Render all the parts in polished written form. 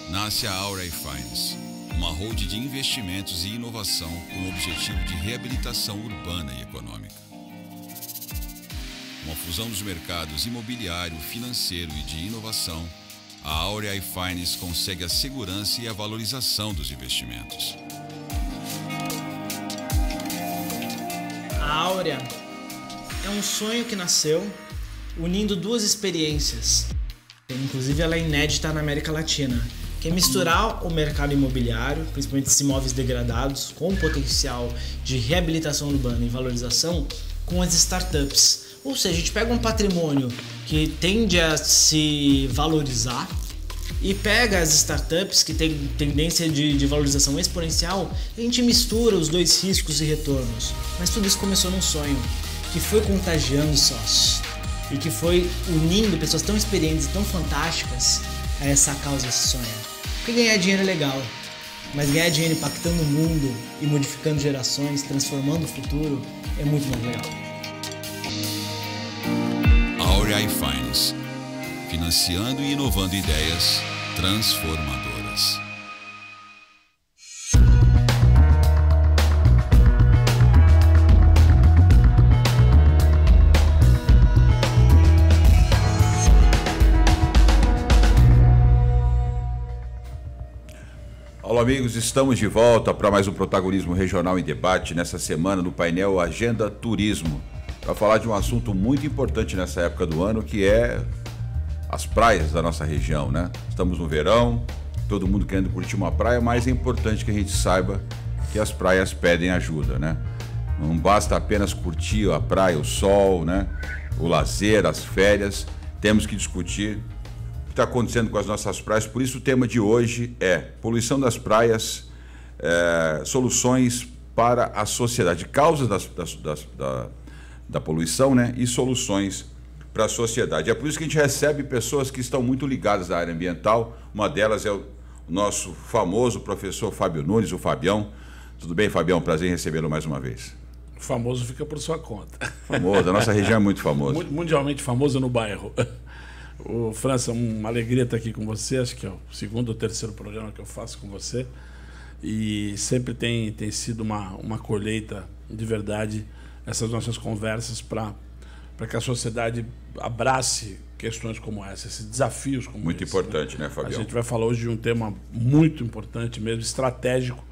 nasce a Áurea Finance, uma holding de investimentos e inovação com o objetivo de reabilitação urbana e econômica. Uma fusão dos mercados imobiliário, financeiro e de inovação, a Áurea Finance consegue a segurança e a valorização dos investimentos. A Áurea é um sonho que nasceu unindo duas experiências, inclusive ela é inédita na América Latina, que é misturar o mercado imobiliário, principalmente esses imóveis degradados, com potencial de reabilitação urbana e valorização, com as startups. Ou seja, a gente pega um patrimônio que tende a se valorizar e pega as startups que têm tendência de valorização exponencial e a gente mistura os dois riscos e retornos. Mas tudo isso começou num sonho que foi contagiando os sócios e que foi unindo pessoas tão experientes e tão fantásticas a essa causa, esse sonho. Porque ganhar dinheiro é legal, mas ganhar dinheiro impactando o mundo e modificando gerações, transformando o futuro, é muito mais legal. Áurea Finance, financiando e inovando ideias transformadoras. Olá, amigos, estamos de volta para mais um Protagonismo Regional em Debate nessa semana no painel Agenda Turismo, para falar de um assunto muito importante nessa época do ano, que é as praias da nossa região, né? Estamos no verão, todo mundo querendo curtir uma praia, mas é importante que a gente saiba que as praias pedem ajuda, né? Não basta apenas curtir a praia, o sol, né? O lazer, as férias, temos que discutir o que está acontecendo com as nossas praias. Por isso o tema de hoje é poluição das praias, soluções para a sociedade, causas da poluição, né? E soluções para a sociedade. É por isso que a gente recebe pessoas que estão muito ligadas à área ambiental. Uma delas é o nosso famoso professor Fábio Nunes, o Fabião. Tudo bem, Fabião? Prazer em recebê-lo mais uma vez. O famoso fica por sua conta. Famoso, a nossa região é muito famosa. Mundialmente famoso no bairro. O França, uma alegria estar aqui com você. Acho que é o segundo ou terceiro programa que eu faço com você. E sempre tem sido uma colheita de verdade essas nossas conversas para que a sociedade abrace questões como essa, esses desafios como muito esse. Muito importante, né, Fabião? A gente vai falar hoje de um tema muito importante mesmo, estratégico,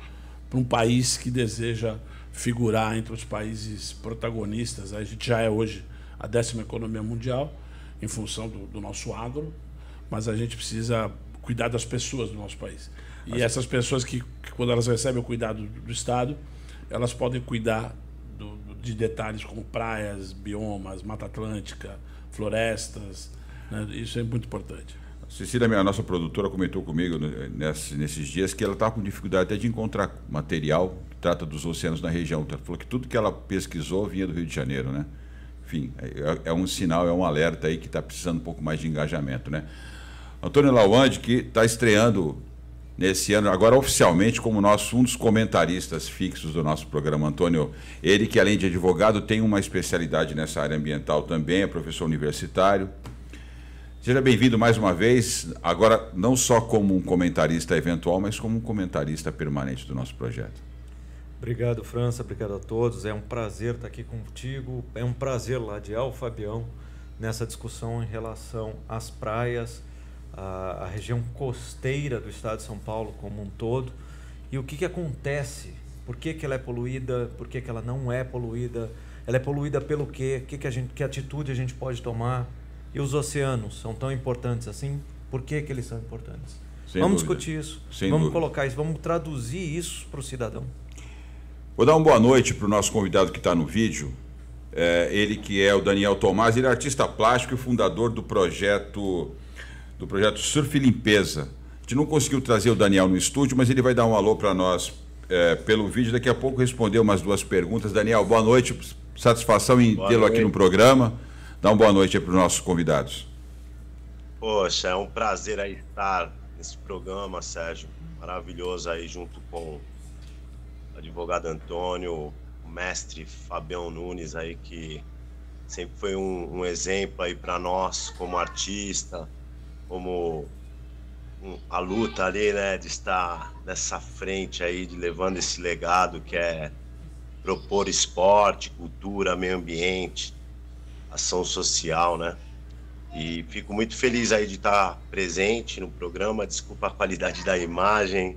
para um país que deseja figurar entre os países protagonistas. A gente já é hoje a 10ª economia mundial, em função do nosso agro, mas a gente precisa cuidar das pessoas do nosso país. E essas pessoas que quando elas recebem o cuidado do Estado, elas podem cuidar de detalhes como praias, biomas, Mata Atlântica, florestas, né? Isso é muito importante. Cecília, a nossa produtora, comentou comigo nesses dias que ela estava com dificuldade até de encontrar material que trata dos oceanos na região. Ela falou que tudo que ela pesquisou vinha do Rio de Janeiro, né? Enfim, é um sinal, é um alerta aí que está precisando um pouco mais de engajamento, né? Antônio Lawande, que está estreando nesse ano, agora oficialmente, como um dos comentaristas fixos do nosso programa. Antônio, ele que além de advogado tem uma especialidade nessa área ambiental também, é professor universitário. Seja bem-vindo mais uma vez, agora não só como um comentarista eventual, mas como um comentarista permanente do nosso projeto. Obrigado, França, obrigado a todos. É um prazer estar aqui contigo, é um prazer ladear o Fabião nessa discussão em relação às praias, a região costeira do estado de São Paulo como um todo, e o que acontece, por que ela é poluída, por que ela não é poluída, ela é poluída pelo quê, que atitude a gente pode tomar, e os oceanos são tão importantes assim, por que eles são importantes? Vamos discutir isso, vamos colocar isso, vamos traduzir isso para o cidadão. Vou dar uma boa noite para o nosso convidado que está no vídeo, ele que é o Daniel Tomás, ele é artista plástico e fundador do projeto Surf Limpeza. A gente não conseguiu trazer o Daniel no estúdio, mas ele vai dar um alô para nós pelo vídeo, daqui a pouco responder umas duas perguntas. Daniel, boa noite, satisfação em tê-lo aqui no programa. Dá uma boa noite aí para os nossos convidados. Poxa, é um prazer aí estar nesse programa, Sérgio, maravilhoso aí junto com o advogado Antônio, o mestre Fabião Nunes aí, que sempre foi um exemplo aí para nós como artista, como a luta ali, né, de estar nessa frente aí, de levando esse legado que é propor esporte, cultura, meio ambiente, ação social, né? E fico muito feliz aí de estar presente no programa. Desculpa a qualidade da imagem.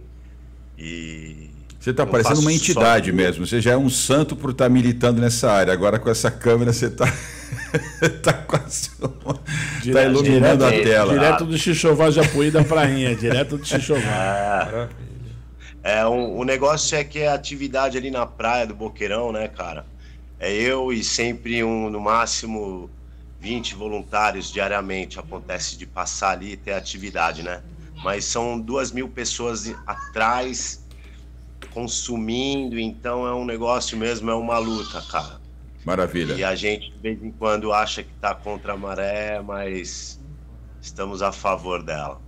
E você está parecendo uma entidade mesmo. Você já é um santo por estar militando nessa área. Agora com essa câmera você está quase tá iluminando a tela. Direto do Xixová Japuí da Prainha, direto do Xixová. O negócio é que é atividade ali na praia do Boqueirão, né, cara? É eu e sempre no máximo 20 voluntários diariamente acontece de passar ali e ter atividade, né? Mas são 2.000 pessoas atrás consumindo, então é um negócio mesmo, é uma luta, cara. Maravilha. E a gente de vez em quando acha que tá contra a maré, mas estamos a favor dela.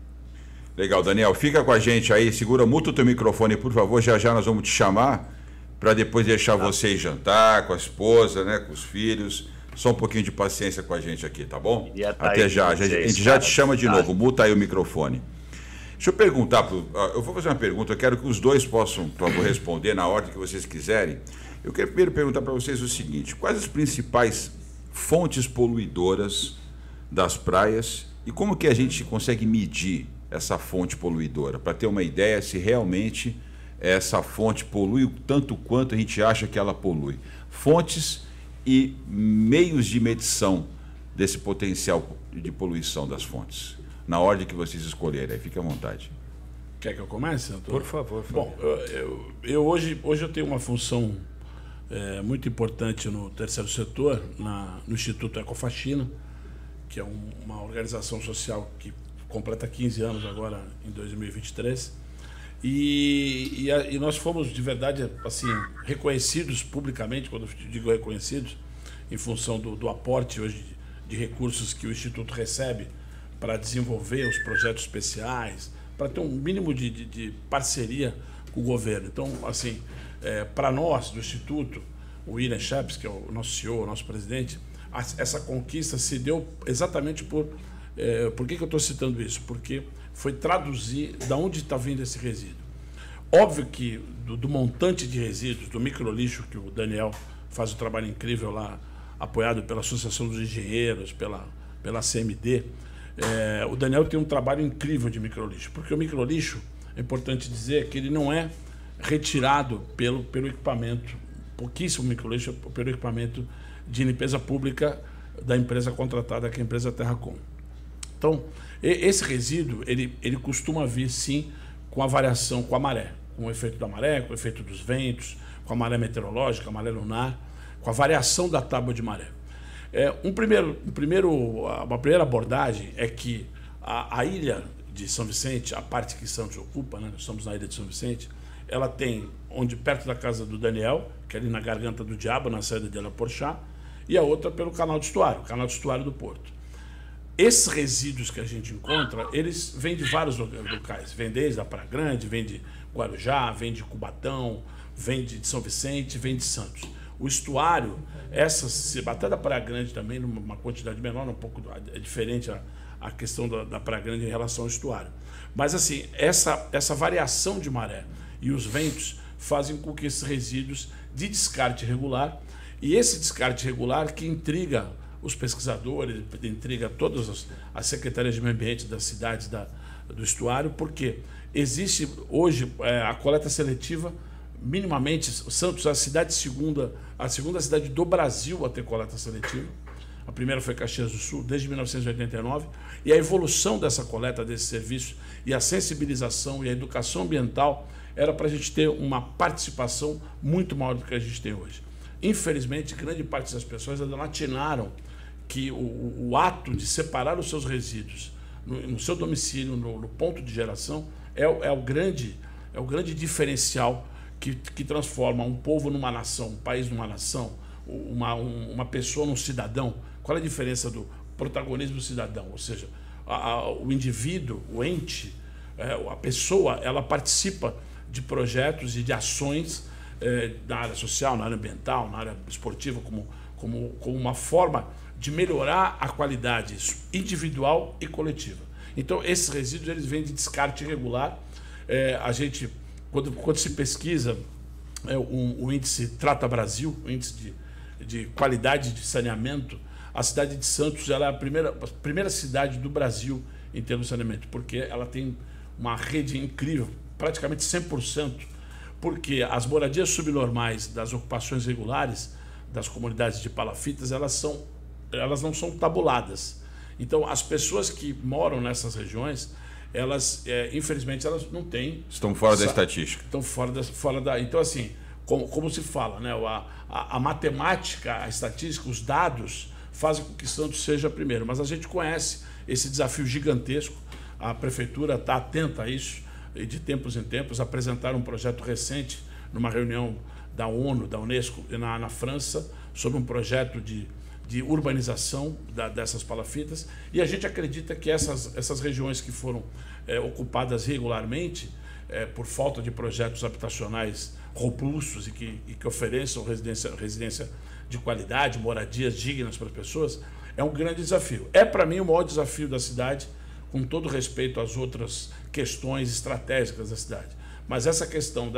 Legal, Daniel, fica com a gente aí, segura, muta o teu microfone, por favor, já nós vamos te chamar para depois deixar você jantar com a esposa, né, com os filhos. Só um pouquinho de paciência com a gente aqui, tá bom? Até já. A gente já te chama de novo. Muta aí o microfone. Deixa eu perguntar, eu vou fazer uma pergunta, eu quero que os dois possam, por favor, responder na ordem que vocês quiserem. Eu quero primeiro perguntar para vocês o seguinte: quais as principais fontes poluidoras das praias e como que a gente consegue medir essa fonte poluidora, para ter uma ideia se realmente essa fonte polui tanto quanto a gente acha que ela polui? Fontes e meios de medição desse potencial de poluição das fontes, na ordem que vocês escolherem. Fique à vontade. Quer que eu comece, doutor? Por favor. Bom, eu hoje eu tenho uma função muito importante no terceiro setor, no Instituto Ecofaxina, que é uma organização social que completa 15 anos agora, em 2023. E nós fomos, de verdade, assim, reconhecidos publicamente, quando eu digo reconhecidos, em função do aporte hoje de recursos que o Instituto recebe para desenvolver os projetos especiais, para ter um mínimo de parceria com o governo. Então, assim, para nós, do Instituto, o William Chaps, que é o nosso CEO, o nosso presidente, essa conquista se deu exatamente por que eu estou citando isso? Porque foi traduzir de onde está vindo esse resíduo. Óbvio que do montante de resíduos, do microlixo, que o Daniel faz um trabalho incrível lá, apoiado pela Associação dos Engenheiros, pela CMD, o Daniel tem um trabalho incrível de microlixo, porque o microlixo, é importante dizer que ele não é retirado pelo equipamento, pouquíssimo microlixo pelo equipamento de limpeza pública da empresa contratada, que é a empresa Terracom. Então, esse resíduo, ele costuma vir, sim, com a variação, com a maré, com o efeito da maré, com o efeito dos ventos, com a maré meteorológica, a maré lunar, com a variação da tábua de maré. Uma primeira abordagem é que a ilha de São Vicente, a parte que Santos ocupa, né, nós estamos na ilha de São Vicente, ela tem, perto da casa do Daniel, que é ali na Garganta do Diabo, na saída de Araporchá, e a outra pelo canal de estuário do Porto. Esses resíduos que a gente encontra, eles vêm de vários locais. Vêm desde a Praia Grande, vêm de Guarujá, vêm de Cubatão, vêm de São Vicente, vêm de Santos. O estuário, até da Praia Grande também, numa quantidade menor, um pouco é diferente a questão da Praia Grande em relação ao estuário. Mas assim, essa variação de maré e os ventos fazem com que esses resíduos de descarte regular, e esse descarte regular que intriga os pesquisadores, intriga todas as secretarias de meio ambiente das cidades do estuário, porque existe hoje a coleta seletiva, minimamente, Santos é a segunda cidade do Brasil a ter coleta seletiva. A primeira foi Caxias do Sul, desde 1989, e a evolução dessa coleta, desse serviço, e a sensibilização e a educação ambiental era para a gente ter uma participação muito maior do que a gente tem hoje. Infelizmente, grande parte das pessoas ainda não atinaram que o ato de separar os seus resíduos no seu domicílio, no ponto de geração, é o grande diferencial que transforma um povo numa nação, um país numa nação, uma pessoa num cidadão. Qual é a diferença do protagonismo do cidadão? Ou seja, o indivíduo, o ente, a pessoa, ela participa de projetos e de ações na área social, na área ambiental, na área esportiva, como uma forma de melhorar a qualidade individual e coletiva. Então, esses resíduos eles vêm de descarte irregular. A gente, quando se pesquisa o índice Trata Brasil, o índice de qualidade de saneamento, a cidade de Santos ela é a primeira cidade do Brasil em termos de saneamento, porque ela tem uma rede incrível, praticamente 100%, porque as moradias subnormais das ocupações regulares das comunidades de palafitas, elas não são tabuladas. Então, as pessoas que moram nessas regiões, elas, infelizmente, elas não têm... Estão fora da estatística. Estão fora da... Então, assim, como se fala, né? A matemática, a estatística, os dados fazem com que Santos seja primeiro. Mas a gente conhece esse desafio gigantesco. A prefeitura está atenta a isso e de tempos em tempos apresentaram um projeto recente numa reunião da ONU, da Unesco, na França, sobre um projeto de urbanização dessas palafitas, e a gente acredita que essas regiões que foram ocupadas regularmente por falta de projetos habitacionais robustos e que ofereçam residência de qualidade, moradias dignas para as pessoas, é um grande desafio. É, para mim, o maior desafio da cidade, com todo respeito às outras questões estratégicas da cidade. Mas essa questão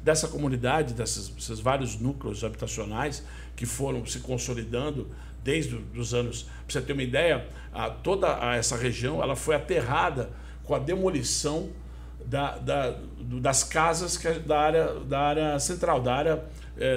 dessa comunidade, desses vários núcleos habitacionais que foram se consolidando desde os anos... Para você ter uma ideia, toda essa região ela foi aterrada com a demolição das casas da área central, da área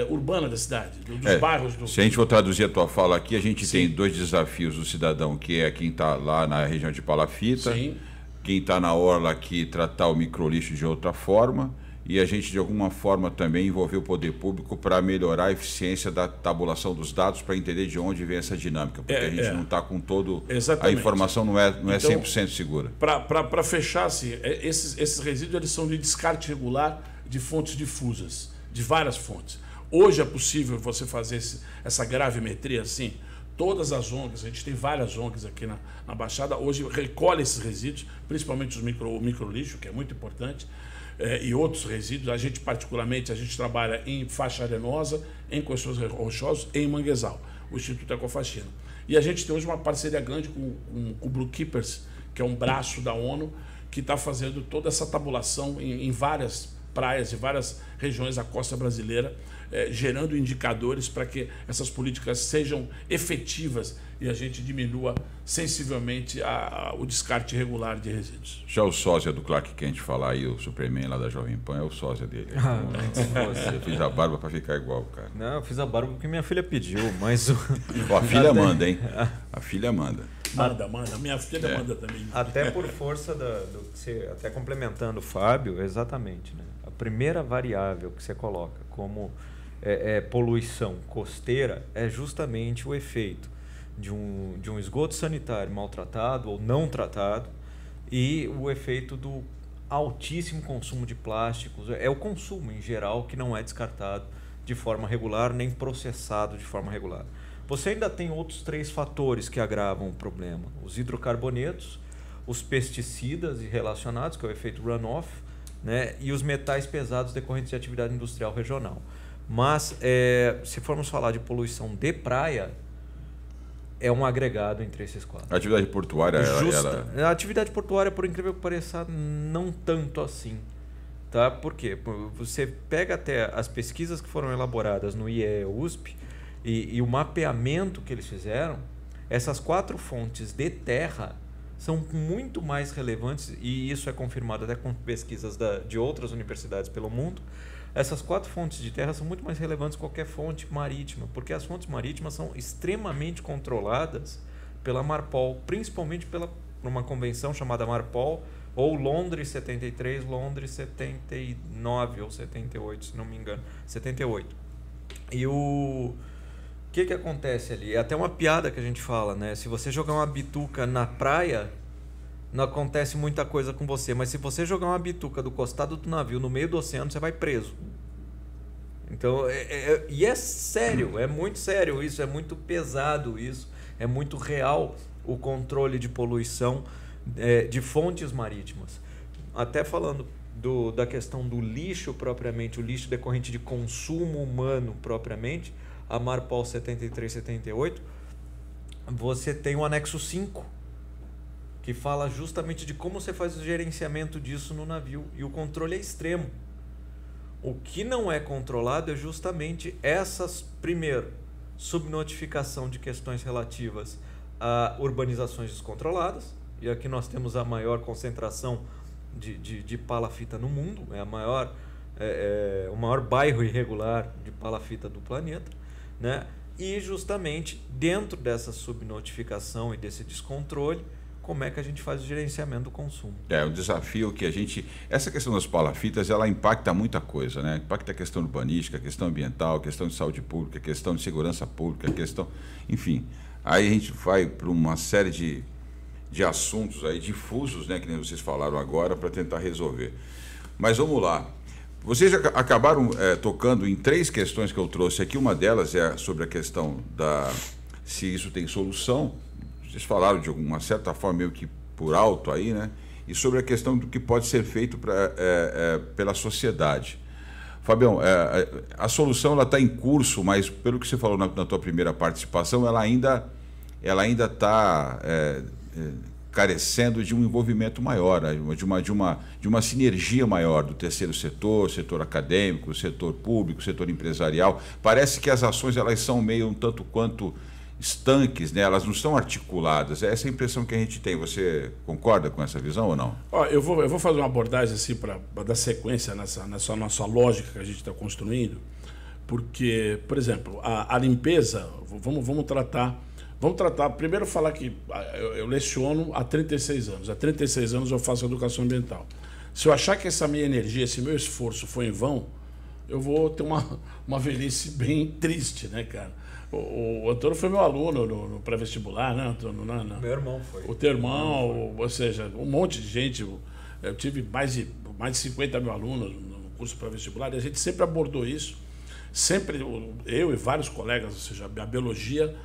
urbana da cidade, dos bairros. Se a gente for traduzir a tua fala aqui, a gente tem dois desafios do cidadão, que é quem está lá na região de Palafita, Sim. Quem está na orla aqui tratar o microlixo de outra forma, e a gente de alguma forma também envolver o poder público para melhorar a eficiência da tabulação dos dados, para entender de onde vem essa dinâmica, porque a gente não está com todo... Exatamente. A informação não é Então, 100% segura. Para fechar, assim, esses resíduos eles são de descarte regular de fontes difusas, de várias fontes. Hoje é possível você fazer essa gravimetria assim. Todas as ONGs, a gente tem várias ONGs aqui na Baixada, hoje recolhe esses resíduos, principalmente o microlixo, que é muito importante, e outros resíduos. A gente, particularmente, trabalha em faixa arenosa, em Coxões Rochosos e em Manguezal, o Instituto Ecofaxina. E a gente tem hoje uma parceria grande com o Blue Keepers, que é um braço da ONU, que está fazendo toda essa tabulação em várias praias e várias regiões da costa brasileira, gerando indicadores para que essas políticas sejam efetivas e a gente diminua sensivelmente o descarte irregular de resíduos. Já o sósia do Clark Kent falar aí, o Superman lá da Jovem Pan, é o sósia dele. Eu fiz a barba para ficar igual, cara. Não, eu fiz a barba porque minha filha pediu, mas... A filha manda, hein? A filha manda. Manda. Minha filha manda também. Até por força do que você... Até complementando o Fábio, exatamente, né? A primeira variável que você coloca como poluição costeira é justamente o efeito de um esgoto sanitário maltratado ou não tratado e o efeito do altíssimo consumo de plásticos. É o consumo em geral que não é descartado de forma regular nem processado de forma regular. Você ainda tem outros 3 fatores que agravam o problema: os hidrocarbonetos, os pesticidas relacionados, que é o efeito runoff, né, e os metais pesados decorrentes de atividade industrial regional. Mas, se formos falar de poluição de praia, é um agregado entre esses 4. A atividade portuária... A atividade portuária, por incrível que pareça, não tanto assim. Tá? Por quê? Você pega até as pesquisas que foram elaboradas no IE-USP e o mapeamento que eles fizeram, essas 4 fontes de terra são muito mais relevantes, e isso é confirmado até com pesquisas de outras universidades pelo mundo. Essas 4 fontes de terra são muito mais relevantes que qualquer fonte marítima, porque as fontes marítimas são extremamente controladas pela Marpol, principalmente por uma convenção chamada Marpol, ou Londres 73, Londres 79 ou 78, se não me engano, 78. E o que acontece ali? É até uma piada que a gente fala, né? Se você jogar uma bituca na praia, não acontece muita coisa com você, mas se você jogar uma bituca do costado do navio no meio do oceano, você vai preso. Então, e é sério, é muito sério isso, é muito pesado isso, é muito real o controle de poluição de fontes marítimas. Até falando da questão do lixo propriamente, o lixo decorrente de consumo humano propriamente, a Marpol 73, 78, você tem o anexo 5, que fala justamente de como você faz o gerenciamento disso no navio, e o controle é extremo. O que não é controlado é justamente essas, primeiro, subnotificação de questões relativas a urbanizações descontroladas, e aqui nós temos a maior concentração de palafita no mundo, é o maior bairro irregular de palafita do planeta, né? E justamente dentro dessa subnotificação e desse descontrole, como é que a gente faz o gerenciamento do consumo? É um desafio que a gente... Essa questão das palafitas, ela impacta muita coisa, né? Impacta a questão urbanística, a questão ambiental, a questão de saúde pública, a questão de segurança pública, a questão... Enfim, aí a gente vai para uma série de assuntos aí difusos, né? Que nem vocês falaram agora, para tentar resolver. Mas vamos lá. Vocês já acabaram tocando em 3 questões que eu trouxe aqui. Uma delas é sobre a questão se isso tem solução. Vocês falaram de alguma certa forma meio que por alto aí, né? E sobre a questão do que pode ser feito pela sociedade. Fabião, a solução está em curso, mas pelo que você falou na tua primeira participação, ela ainda está carecendo de um envolvimento maior, né? de uma sinergia maior do terceiro setor acadêmico, setor público, setor empresarial. Parece que as ações elas são meio um tanto quanto estanques, né? Elas não estão articuladas. É essa a impressão que a gente tem. Você concorda com essa visão ou não? Eu vou fazer uma abordagem assim para dar sequência nessa nossa lógica que a gente está construindo, porque, por exemplo, a limpeza, vamos tratar, primeiro falar que eu leciono há 36 anos. Há 36 anos eu faço educação ambiental. Se eu achar que essa minha energia, esse meu esforço foi em vão, eu vou ter uma velhice bem triste, né, cara? O Antônio foi meu aluno no pré-vestibular, né, Antônio? Meu irmão foi. O teu irmão, ou seja, um monte de gente. Eu tive mais de 50 mil alunos no curso pré-vestibular, e a gente sempre abordou isso. Sempre, eu e vários colegas, ou seja, a biologia,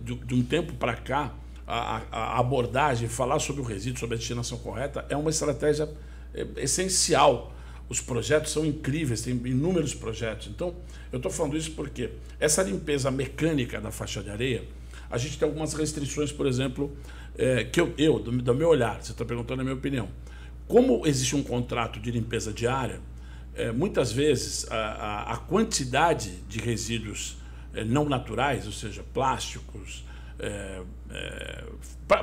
de um tempo para cá, a abordagem, falar sobre o resíduo, sobre a destinação correta, é uma estratégia essencial. Os projetos são incríveis, tem inúmeros projetos. Então, eu estou falando isso porque essa limpeza mecânica da faixa de areia, a gente tem algumas restrições, por exemplo, que do meu olhar, você está perguntando a minha opinião. Como existe um contrato de limpeza diária, muitas vezes a quantidade de resíduos não naturais, ou seja, plásticos,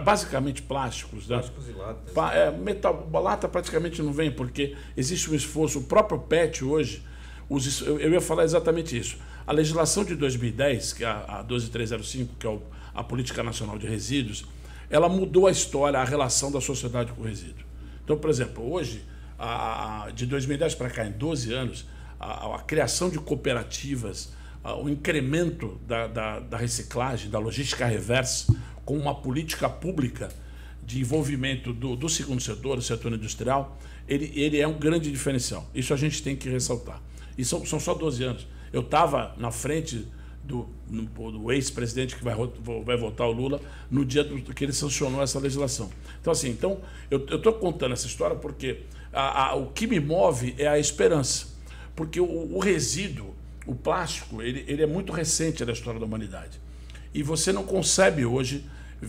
basicamente plásticos, plásticos, né? E latas. Metal, lata praticamente não vem, porque existe um esforço. O próprio PET hoje, eu ia falar exatamente isso. A legislação de 2010, que é a 12305, que é a Política Nacional de Resíduos, ela mudou a história, a relação da sociedade com o resíduo. Então, por exemplo, hoje, de 2010 para cá, em 12 anos, a criação de cooperativas, o incremento da reciclagem, da logística reversa, com uma política pública de envolvimento do segundo setor, do setor industrial, ele é um grande diferencial. Isso a gente tem que ressaltar. E são só 12 anos. Eu estava na frente do ex-presidente que vai votar o Lula no dia que ele sancionou essa legislação. Então, assim, eu estou contando essa história porque o que me move é a esperança. Porque o resíduo, o plástico, ele é muito recente na história da humanidade. E você não concebe hoje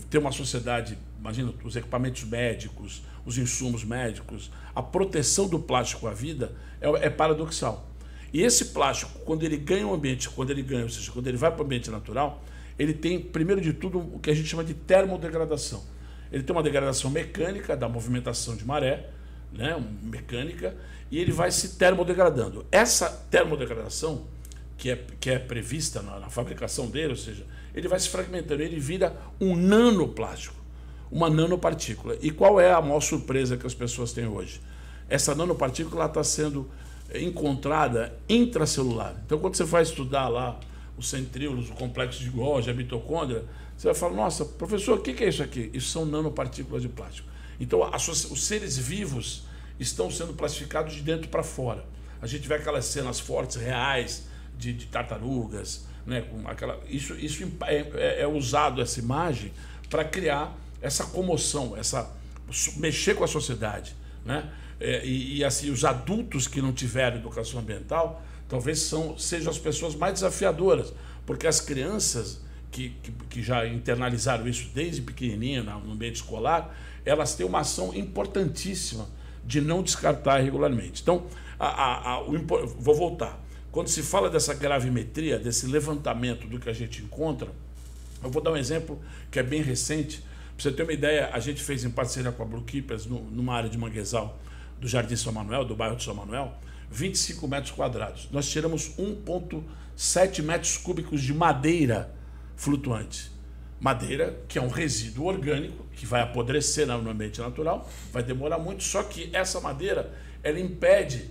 ter uma sociedade, imagina, os equipamentos médicos, os insumos médicos, a proteção do plástico à vida é paradoxal. E esse plástico, quando ele ganha o ambiente, ou seja, quando ele vai para o ambiente natural, ele tem, primeiro de tudo, o que a gente chama de termodegradação. Ele tem uma degradação mecânica da movimentação de maré, né, mecânica, e ele vai se termodegradando. Essa termodegradação, que é prevista na fabricação dele, ou seja, ele vai se fragmentando, ele vira um nanoplástico, uma nanopartícula. E qual é a maior surpresa que as pessoas têm hoje? Essa nanopartícula está sendo encontrada intracelular. Então, quando você vai estudar lá os centríolos, o complexo de Golgi, a mitocôndria, você vai falar, nossa, professor, o que é isso aqui? Isso são nanopartículas de plástico. Então, os seres vivos estão sendo plastificados de dentro para fora. A gente vê aquelas cenas fortes, reais, de tartarugas, né? Isso é usado, essa imagem, para criar essa comoção, mexer com a sociedade, né? E assim, os adultos que não tiveram educação ambiental talvez sejam as pessoas mais desafiadoras, porque as crianças que já internalizaram isso desde pequenininha no ambiente escolar, elas têm uma ação importantíssima de não descartar irregularmente. Então, vou voltar. Quando se fala dessa gravimetria, desse levantamento do que a gente encontra, eu vou dar um exemplo que é bem recente. Para você ter uma ideia, a gente fez em parceria com a Blue Keepers, numa área de manguezal do Jardim São Manuel, do bairro de São Manuel, 25 metros quadrados. Nós tiramos 1,7 metros cúbicos de madeira flutuante. Madeira, que é um resíduo orgânico, que vai apodrecer no ambiente natural, vai demorar muito, só que essa madeira, ela impede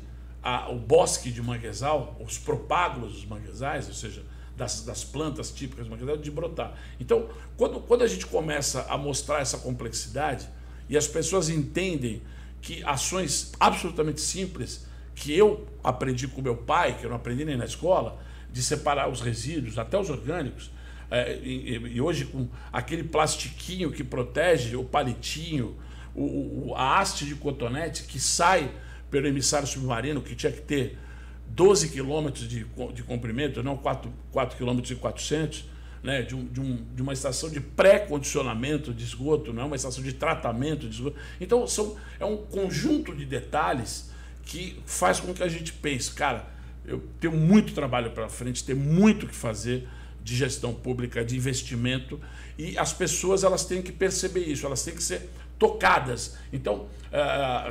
o bosque de manguezal, os propágulos dos manguezais, ou seja, das plantas típicas do manguezal, de brotar. Então, quando a gente começa a mostrar essa complexidade, e as pessoas entendem que ações absolutamente simples, que eu aprendi com meu pai, que eu não aprendi nem na escola, de separar os resíduos, até os orgânicos, e hoje com aquele plastiquinho que protege, o palitinho, a haste de cotonete que sai pelo emissário submarino, que tinha que ter 12 quilômetros de comprimento, não 4 quilômetros e 400, né, de uma estação de pré-condicionamento de esgoto, não é uma estação de tratamento de esgoto. Então é um conjunto de detalhes que faz com que a gente pense, cara, eu tenho muito trabalho pela frente, tenho muito o que fazer de gestão pública, de investimento, e as pessoas elas têm que perceber isso, elas têm que ser tocadas. Então,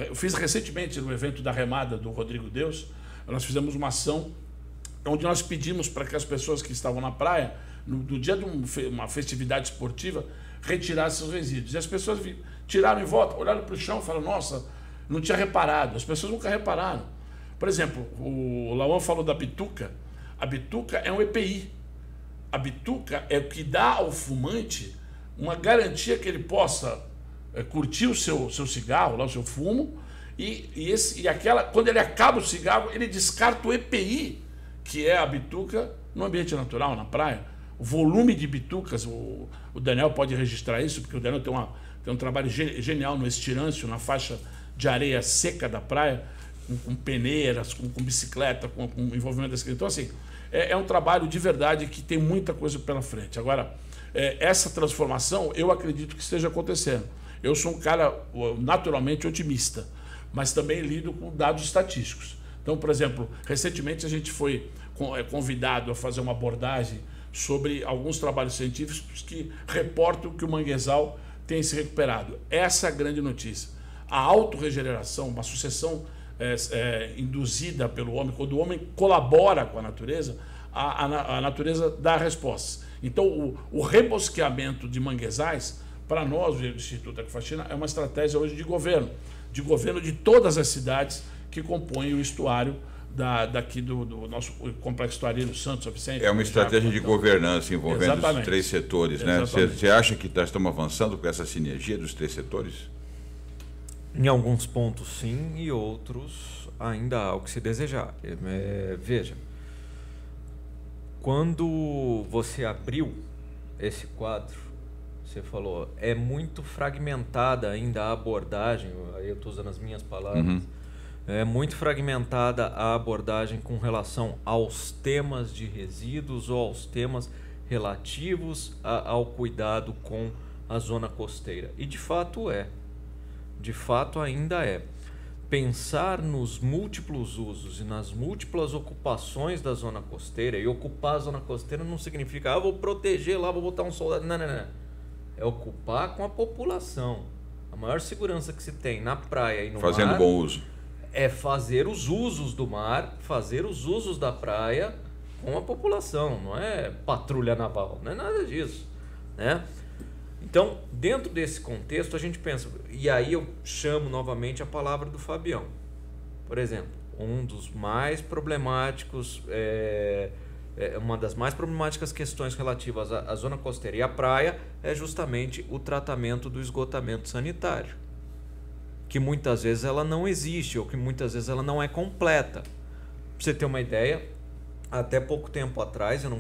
eu fiz recentemente no evento da remada do Rodrigo Deus, nós fizemos uma ação onde nós pedimos para que as pessoas que estavam na praia, no dia de uma festividade esportiva, retirassem os resíduos. E as pessoas tiraram em volta, olharam para o chão e falaram, nossa, não tinha reparado. As pessoas nunca repararam. Por exemplo, o Lauan falou da bituca. A bituca é um EPI. A bituca é o que dá ao fumante uma garantia que ele possa curtir o seu cigarro, lá, o seu fumo, quando ele acaba o cigarro, ele descarta o EPI, que é a bituca, no ambiente natural, na praia. O volume de bitucas, o Daniel pode registrar isso, porque o Daniel tem um trabalho genial no estirâncio, na faixa de areia seca da praia, com peneiras, com bicicleta, com envolvimento das crianças. Então, assim, é um trabalho de verdade que tem muita coisa pela frente. Agora, essa transformação, eu acredito que esteja acontecendo. Eu sou um cara naturalmente otimista, mas também lido com dados estatísticos. Então, por exemplo, recentemente a gente foi convidado a fazer uma abordagem sobre alguns trabalhos científicos que reportam que o manguezal tem se recuperado. Essa é a grande notícia. A autorregeneração, uma sucessão induzida pelo homem, quando o homem colabora com a natureza, a natureza dá respostas. Então, o rebosqueamento de manguezais, para nós, o Instituto Ecofaxina, é uma estratégia hoje de governo de todas as cidades que compõem o estuário daqui do nosso complexo estuarino Santo São Vicente. É uma estratégia de governança envolvendo os três setores, né? Você acha que nós estamos avançando com essa sinergia dos três setores? Em alguns pontos sim, e outros ainda há o que se desejar. Veja, quando você abriu esse quadro, você falou, é muito fragmentada ainda a abordagem, aí eu estou usando as minhas palavras, é muito fragmentada a abordagem com relação aos temas de resíduos ou aos temas relativos ao cuidado com a zona costeira. E de fato ainda é. Pensar nos múltiplos usos e nas múltiplas ocupações da zona costeira, e ocupar a zona costeira não significa, vou proteger lá, vou botar um soldado, não. É ocupar com a população. A maior segurança que se tem na praia e no mar... Fazendo bom uso. É fazer os usos do mar, fazer os usos da praia com a população. Não é patrulha naval, não é nada disso, né? Então, dentro desse contexto, a gente pensa... E aí eu chamo novamente a palavra do Fabião. Por exemplo, um dos mais problemáticos... uma das mais problemáticas questões relativas à zona costeira e à praia é justamente o tratamento do esgotamento sanitário, que muitas vezes ela não existe ou que muitas vezes ela não é completa. Para você ter uma ideia, até pouco tempo atrás, eu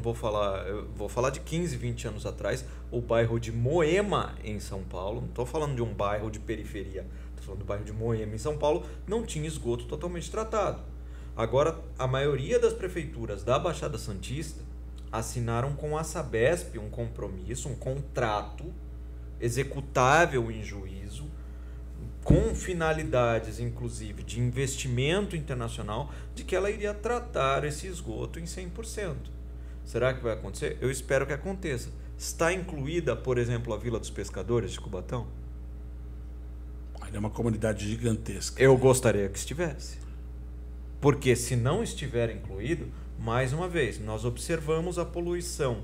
vou falar de 15, 20 anos atrás, o bairro de Moema em São Paulo, não estou falando de um bairro de periferia, estou falando do bairro de Moema em São Paulo, não tinha esgoto totalmente tratado. Agora, a maioria das prefeituras da Baixada Santista assinaram com a Sabesp um compromisso, um contrato executável em juízo, com finalidades, inclusive, de investimento internacional, de que ela iria tratar esse esgoto em 100%. Será que vai acontecer? Eu espero que aconteça. Está incluída, por exemplo, a Vila dos Pescadores de Cubatão? É uma comunidade gigantesca. Eu gostaria que estivesse. Porque se não estiver incluído, mais uma vez, nós observamos a poluição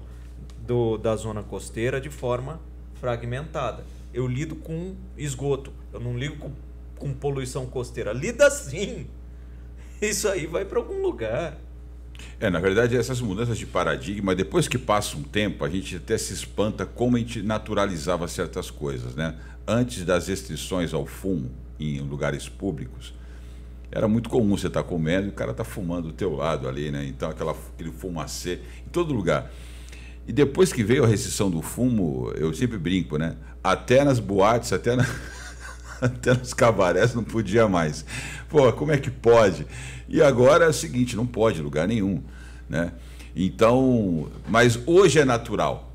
da zona costeira de forma fragmentada. Eu lido com esgoto, eu não lido com poluição costeira. Lida sim! Isso aí vai para algum lugar. Na verdade, essas mudanças de paradigma, depois que passa um tempo, a gente até se espanta como a gente naturalizava certas coisas, né? Antes das restrições ao fumo em lugares públicos, era muito comum você estar comendo e o cara está fumando do teu lado ali, né? Então aquele fumacê em todo lugar. E depois que veio a restrição do fumo, eu sempre brinco, né? Até nas boates, até nos cabarés não podia mais. Pô, como é que pode? E agora é o seguinte, não pode em lugar nenhum, né? Então, mas hoje é natural,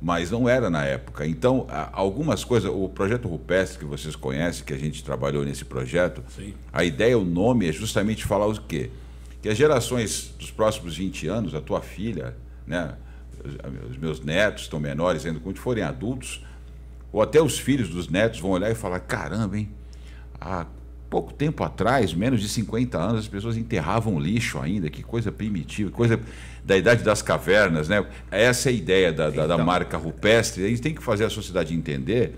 mas não era na época. Então, algumas coisas, o projeto Rupestre, que vocês conhecem, que a gente trabalhou nesse projeto, sim, a ideia, o nome é justamente falar o quê? Que as gerações dos próximos 20 anos, a tua filha, né, os meus netos estão menores ainda, quando forem adultos, ou até os filhos dos netos vão olhar e falar, caramba, hein? Há pouco tempo atrás, menos de 50 anos, as pessoas enterravam lixo ainda, que coisa primitiva, coisa da idade das cavernas, né? Essa é a ideia da marca Rupestre. A gente tem que fazer a sociedade entender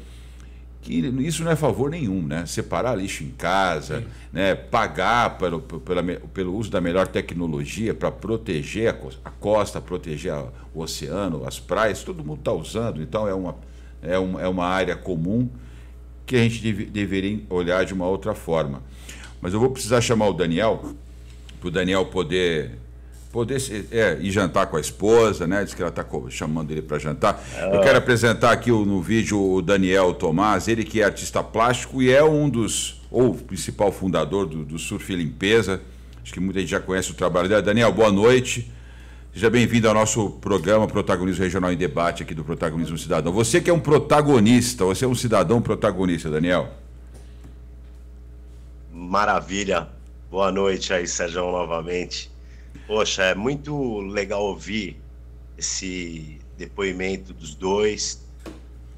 que isso não é favor nenhum, né? Separar lixo em casa, né? Pagar pelo uso da melhor tecnologia para proteger a costa, proteger o oceano, as praias, todo mundo está usando, então é uma área comum que a gente deveria olhar de uma outra forma. Mas eu vou precisar chamar o Daniel, para o Daniel poder ir jantar com a esposa, né? Diz que ela está chamando ele para jantar. Eu quero apresentar aqui no vídeo o Daniel Tomás, ele que é artista plástico e é ou principal fundador do Surf e Limpeza. Acho que muita gente já conhece o trabalho dele. Daniel, boa noite. Seja bem-vindo ao nosso programa Protagonismo Regional em Debate aqui do Protagonismo Cidadão. Você que é um protagonista, você é um cidadão protagonista, Daniel. Maravilha. Boa noite aí, Sérgio, novamente. Poxa, é muito legal ouvir esse depoimento dos dois.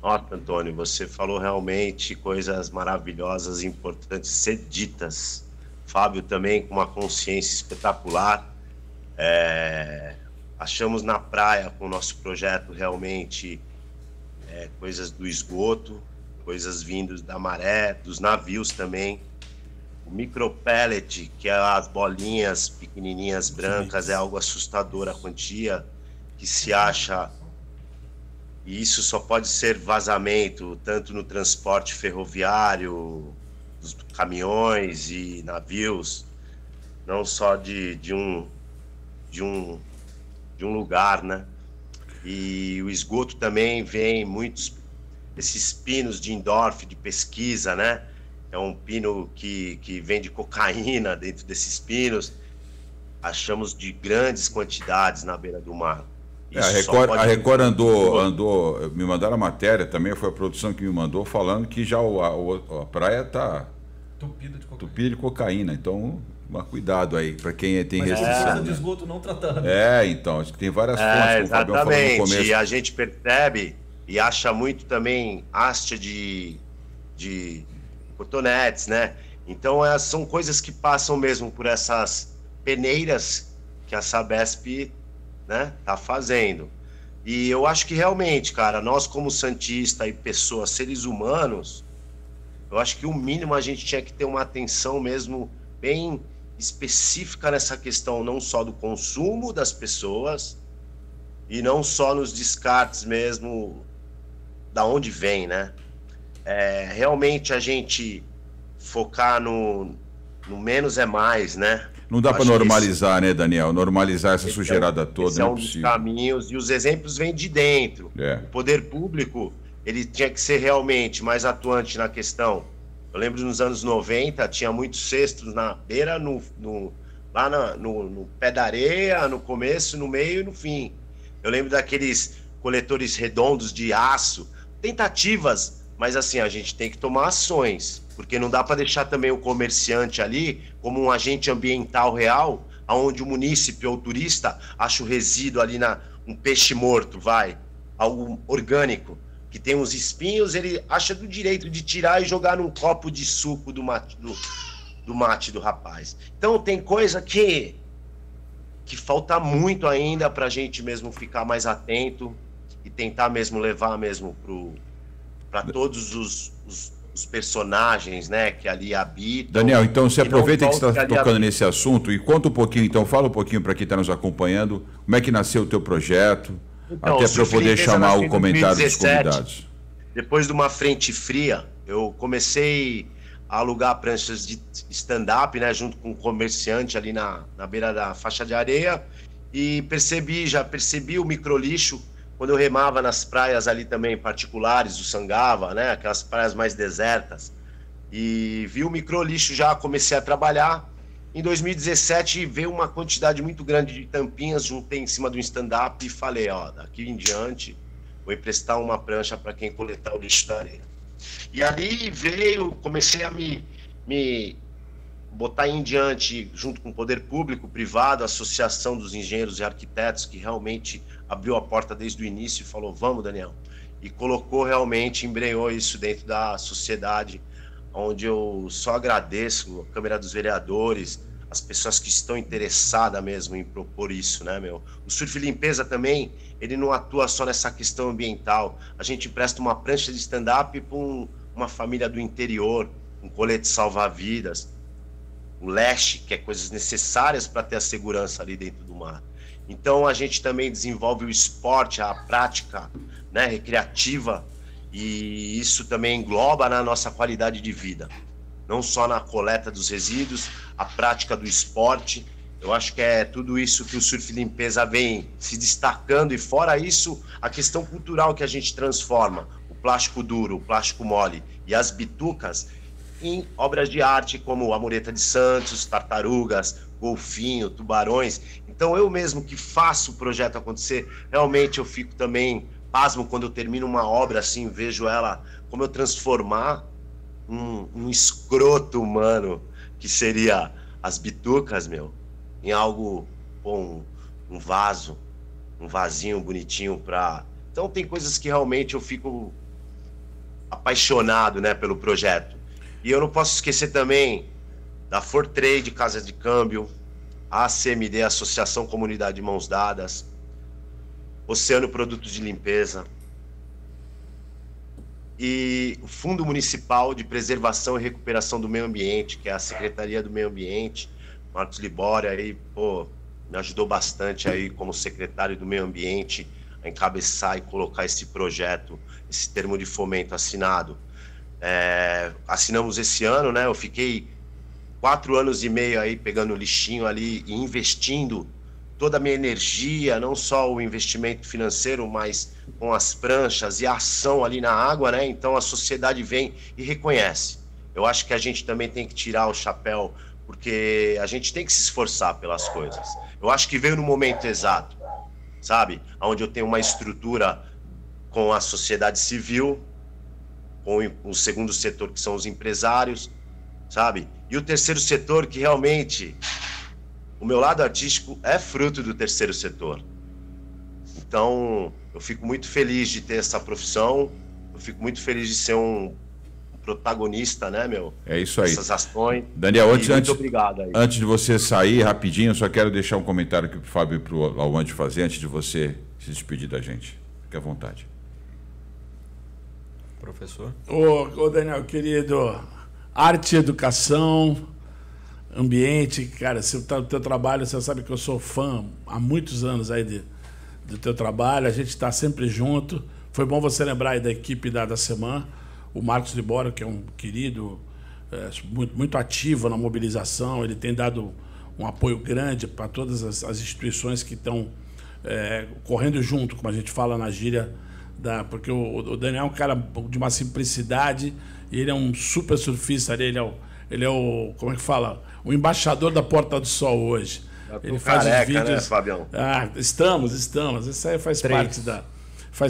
Nossa, Antônio, você falou realmente coisas maravilhosas e importantes ser ditas. Fábio também com uma consciência espetacular. Achamos na praia com o nosso projeto realmente coisas do esgoto, coisas vindas da maré, dos navios também. O micropellet, que é as bolinhas pequenininhas brancas, é algo assustador a quantia que se acha. E isso só pode ser vazamento, tanto no transporte ferroviário, dos caminhões e navios, não só de um lugar, né? E o esgoto também vem muitos esses pinos de Indorf, de pesquisa, né? É um pino que vem de cocaína dentro desses pinos. Achamos de grandes quantidades na beira do mar. A Record andou, me mandaram a matéria também, foi a produção que me mandou, falando que já a praia está tupida de cocaína. Então, cuidado aí, para quem tem restrição. De esgoto não tratado. Então, acho que tem várias fontes, como o Fabião falou no começo. E a gente percebe e acha muito também haste de cotonetes, né? Então, são coisas que passam mesmo por essas peneiras que a Sabesp, né, tá fazendo. E eu acho que realmente, cara, nós como santista e pessoas, seres humanos, eu acho que o mínimo a gente tinha que ter uma atenção mesmo bem específica nessa questão, não só do consumo das pessoas e não só nos descartes mesmo da onde vem, né? Realmente a gente focar no menos é mais, né? Não dá para normalizar, né, Daniel? Normalizar essa sujeirada toda, esse não é um dos caminhos, e os exemplos vêm de dentro. O poder público, ele tinha que ser realmente mais atuante na questão. Eu lembro nos anos 90, tinha muitos cestos na beira, lá no pé da areia, no começo, no meio e no fim. Eu lembro daqueles coletores redondos de aço, tentativas, mas assim, a gente tem que tomar ações, porque não dá para deixar também o comerciante ali como um agente ambiental real, onde o munícipe ou o turista acha o resíduo ali, um peixe morto, algo orgânico, que tem uns espinhos, ele acha do direito de tirar e jogar num copo de suco do mate do rapaz. Então tem coisa que falta muito ainda para a gente mesmo ficar mais atento e tentar mesmo levar mesmo para todos os personagens, né, que ali habitam. Daniel, então você aproveita que você está tocando nesse assunto e conta um pouquinho, então fala um pouquinho para quem está nos acompanhando, como é que nasceu o teu projeto, então, até para eu poder chamar o comentário 2017, dos convidados. Depois de uma frente fria, eu comecei a alugar pranchas de stand-up, né, junto com um comerciante ali na beira da faixa de areia, e já percebi o microlixo quando eu remava nas praias ali também particulares do Sangava, né, aquelas praias mais desertas, e vi o microlixo, já comecei a trabalhar. Em 2017 veio uma quantidade muito grande de tampinhas, juntei em cima do stand-up e falei, ó, daqui em diante vou emprestar uma prancha para quem coletar o lixo da areia. E ali comecei a me botar em diante, junto com o poder público, privado, a Associação dos Engenheiros e Arquitetos, que realmente abriu a porta desde o início e falou, vamos, Daniel. E colocou realmente, embrenhou isso dentro da sociedade, onde eu só agradeço a Câmara dos Vereadores, as pessoas que estão interessadas mesmo em propor isso, né, meu? O Surf Limpeza também, ele não atua só nessa questão ambiental. A gente empresta uma prancha de stand-up para uma família do interior, um colete salva-vidas, um leste, que é coisas necessárias para ter a segurança ali dentro do mar. Então a gente também desenvolve o esporte, a prática, né, recreativa, e isso também engloba na nossa qualidade de vida. Não só na coleta dos resíduos, a prática do esporte. Eu acho que é tudo isso que o Surf Limpeza vem se destacando, e fora isso, a questão cultural que a gente transforma, o plástico duro, o plástico mole e as bitucas, em obras de arte como a Mureta de Santos, tartarugas, golfinho, tubarões. Então eu mesmo que faço o projeto acontecer, realmente eu fico também pasmo quando eu termino uma obra assim, vejo ela, como eu transformar um escroto humano, que seria as bitucas, meu, em algo, bom, um vasinho bonitinho pra... Então tem coisas que realmente eu fico apaixonado, né, pelo projeto. E eu não posso esquecer também da Fortrade, Casa de Câmbio, a ACMD, Associação Comunidade de Mãos Dadas, Oceano Produtos de Limpeza, e o Fundo Municipal de Preservação e Recuperação do Meio Ambiente, que é a Secretaria do Meio Ambiente. Marcos Libório aí, pô, me ajudou bastante aí como secretário do Meio Ambiente a encabeçar e colocar esse projeto, esse termo de fomento assinado. Assinamos esse ano, né? Eu fiquei 4 anos e meio aí pegando lixinho ali e investindo toda a minha energia, não só o investimento financeiro, mas com as pranchas e a ação ali na água, né? Então a sociedade vem e reconhece. Eu acho que a gente também tem que tirar o chapéu, porque a gente tem que se esforçar pelas coisas. Eu acho que veio no momento exato, sabe? Onde eu tenho uma estrutura com a sociedade civil, com o segundo setor, que são os empresários, sabe? E o terceiro setor, que realmente... O meu lado artístico é fruto do terceiro setor. Então, eu fico muito feliz de ter essa profissão, eu fico muito feliz de ser um protagonista, né, meu? É isso aí. Essas ações. Daniel, muito obrigado aí. Antes de você sair, rapidinho, eu só quero deixar um comentário aqui para o Fábio e para o Alwande fazer, antes de você se despedir da gente. Fique à vontade. Professor? Ô Daniel, querido, arte e educação... Ambiente, cara, se tá no teu trabalho, você sabe que eu sou fã há muitos anos aí do teu trabalho, a gente está sempre junto. Foi bom você lembrar aí da equipe da semana, o Marcos Libório, que é um querido, muito ativo na mobilização, ele tem dado um apoio grande para todas as instituições que estão correndo junto, como a gente fala na gíria, porque o Daniel é um cara de uma simplicidade, e ele é um super surfista, ele é o, como é que fala? O embaixador da Porta do Sol hoje. Ele faz careca, os vídeos, né, Fabião? Estamos. Isso aí faz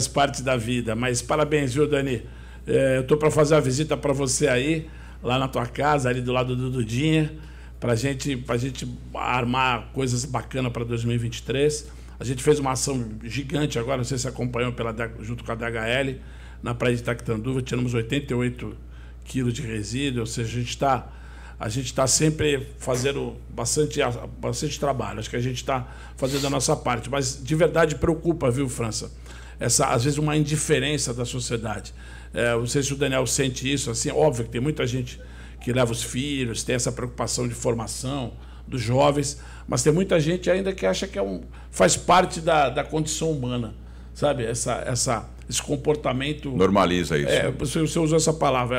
parte da vida. Mas parabéns, viu, Dani? Eu estou para fazer uma visita para você aí. lá na tua casa, ali do lado do Dudinha, pra gente armar coisas bacanas para 2023. A gente fez uma ação gigante agora, não sei se você acompanhou junto com a DHL, na praia de Itaquitanduva, tiramos 88 quilos de resíduo, ou seja, a gente está sempre fazendo bastante trabalho. Acho que a gente está fazendo a nossa parte, mas de verdade preocupa, viu, França? Às vezes uma indiferença da sociedade. Não sei se o Daniel sente isso, assim, óbvio que tem muita gente que leva os filhos, tem essa preocupação de formação dos jovens, mas tem muita gente ainda que acha que faz parte da condição humana, sabe? Esse comportamento... Normaliza isso. Você usou essa palavra,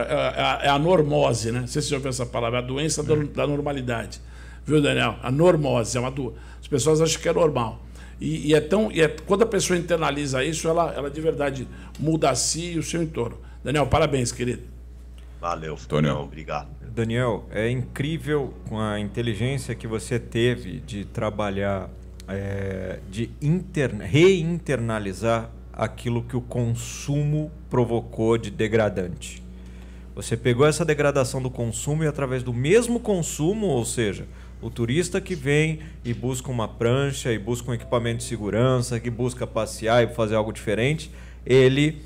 é a normose, né? Não sei se você ouviu essa palavra, é a doença da normalidade. Viu, Daniel? A normose, as pessoas acham que é normal. Quando a pessoa internaliza isso, ela de verdade muda a si e o seu entorno. Daniel, parabéns, querido. Valeu, Tônio. Obrigado. Daniel, é incrível com a inteligência que você teve de trabalhar, de reinternalizar aquilo que o consumo provocou de degradante. Você pegou essa degradação do consumo e através do mesmo consumo, ou seja, o turista que vem e busca uma prancha, e busca um equipamento de segurança, que busca passear e fazer algo diferente, ele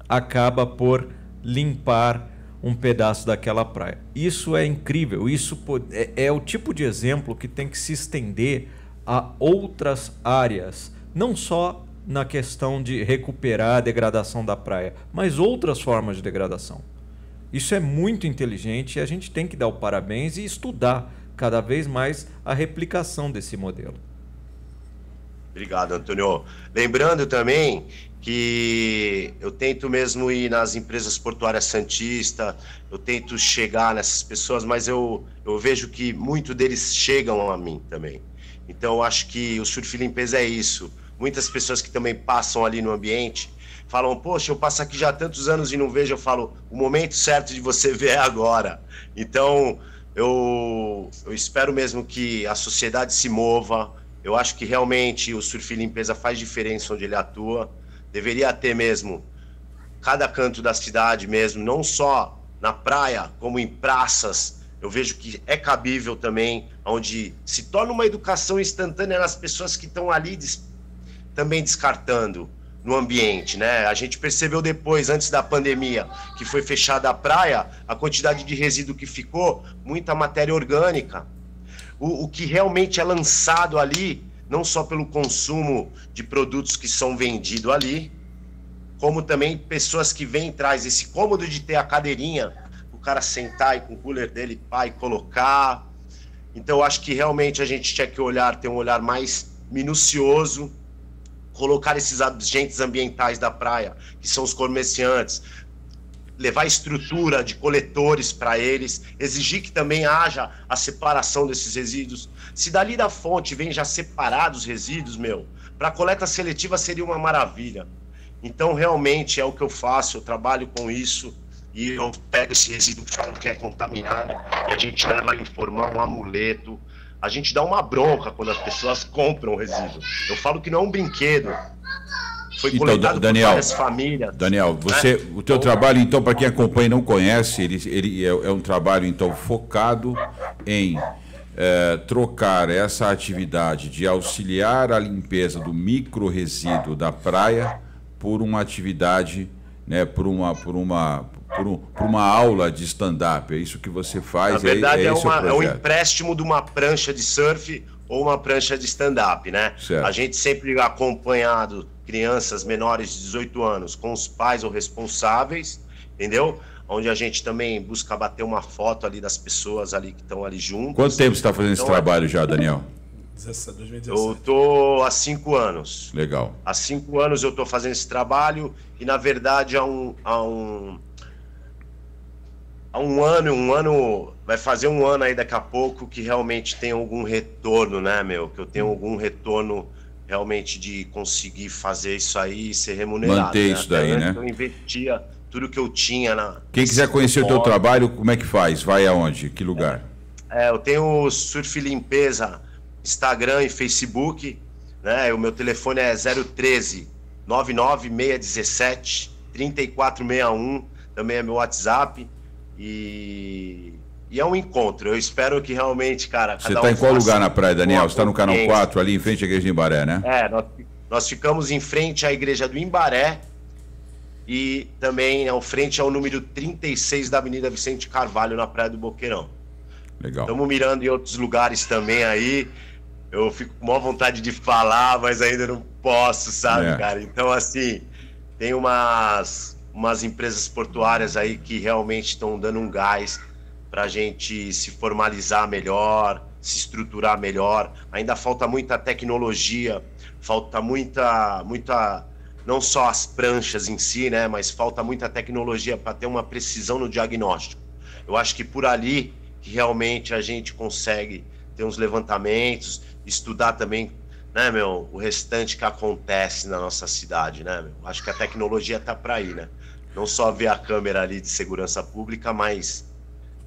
acaba por limpar um pedaço daquela praia. Isso é incrível, isso é o tipo de exemplo que tem que se estender a outras áreas, não só na questão de recuperar a degradação da praia, mas outras formas de degradação. Isso é muito inteligente e a gente tem que dar o parabéns e estudar cada vez mais a replicação desse modelo. Obrigado, Antônio. Lembrando também que eu tento mesmo ir nas empresas portuárias Santista, eu tento chegar nessas pessoas, mas eu vejo que muitos deles chegam a mim também. Então eu acho que o Surf Limpeza é isso. Muitas pessoas que também passam ali no ambiente falam, poxa, eu passo aqui já há tantos anos e não vejo. Eu falo, o momento certo de você ver é agora. Então eu espero mesmo que a sociedade se mova. Eu acho que realmente o Surf Limpeza faz diferença onde ele atua. Deveria ter mesmo cada canto da cidade mesmo, não só na praia, como em praças. Eu vejo que é cabível também, onde se torna uma educação instantânea nas pessoas que estão ali também descartando no ambiente, né? A gente percebeu depois, antes da pandemia, que foi fechada a praia, a quantidade de resíduo que ficou, muita matéria orgânica. O que realmente é lançado ali, não só pelo consumo de produtos que são vendidos ali, como também pessoas que vêm e traz esse cômodo de ter a cadeirinha, o cara sentar e com o cooler dele e colocar. Então eu acho que realmente a gente tinha que ter um olhar mais minucioso, colocar esses agentes ambientais da praia, que são os comerciantes, levar estrutura de coletores para eles, exigir que também haja a separação desses resíduos. Se dali da fonte vem já separados os resíduos, para coleta seletiva seria uma maravilha. Então realmente é o que eu faço, eu trabalho com isso e eu pego esse resíduo que é contaminado e a gente leva em formar um amuleto. A gente dá uma bronca quando as pessoas compram o resíduo. Eu falo que não é um brinquedo. Foi coletado por várias famílias. Daniel, o teu trabalho, então, para quem acompanha e não conhece, ele é um trabalho, então, focado em trocar essa atividade de auxiliar a limpeza do micro-resíduo da praia por uma atividade, né, por uma aula de stand-up. É isso que você faz? Na verdade, é um empréstimo de uma prancha de surf ou uma prancha de stand-up, né? Certo. A gente sempre acompanhado crianças menores de 18 anos com os pais ou responsáveis, entendeu? Onde a gente também busca bater uma foto ali das pessoas ali que estão ali juntas. Quanto tempo você está fazendo esse trabalho já, Daniel? 2017. Eu estou há 5 anos. Legal. Há 5 anos eu estou fazendo esse trabalho e, na verdade, há um ano, vai fazer um ano aí daqui a pouco que realmente tem algum retorno, né, que eu tenho algum retorno realmente de conseguir fazer isso aí e ser remunerado. Manter isso daí, né? Eu investia tudo que eu tinha na... Quem quiser conhecer o teu trabalho, como é que faz? Vai aonde? Que lugar? Eu tenho o Surf Limpeza, Instagram e Facebook, né? O meu telefone é 013 99617 3461, também é meu WhatsApp. E é um encontro. Eu espero que realmente, cara... Você está em qual lugar na praia, Daniel? Você está no canal 4, ali em frente à igreja de Imbaré, né? Nós ficamos em frente à igreja do Imbaré e também ao frente ao número 36 da Avenida Vicente Carvalho, na Praia do Boqueirão. Legal. Estamos mirando em outros lugares também aí. Eu fico com maior vontade de falar, mas ainda não posso, sabe, cara? Então, assim, tem umas empresas portuárias aí que realmente estão dando um gás para a gente se formalizar melhor, se estruturar melhor. Ainda falta muita tecnologia, falta muita não só as pranchas em si, né, mas falta muita tecnologia para ter uma precisão no diagnóstico. Eu acho que por ali que realmente a gente consegue ter uns levantamentos, estudar também, né, meu, o restante que acontece na nossa cidade, né, meu? Acho que a tecnologia tá para aí, né? Não só ver a câmera ali de segurança pública, mas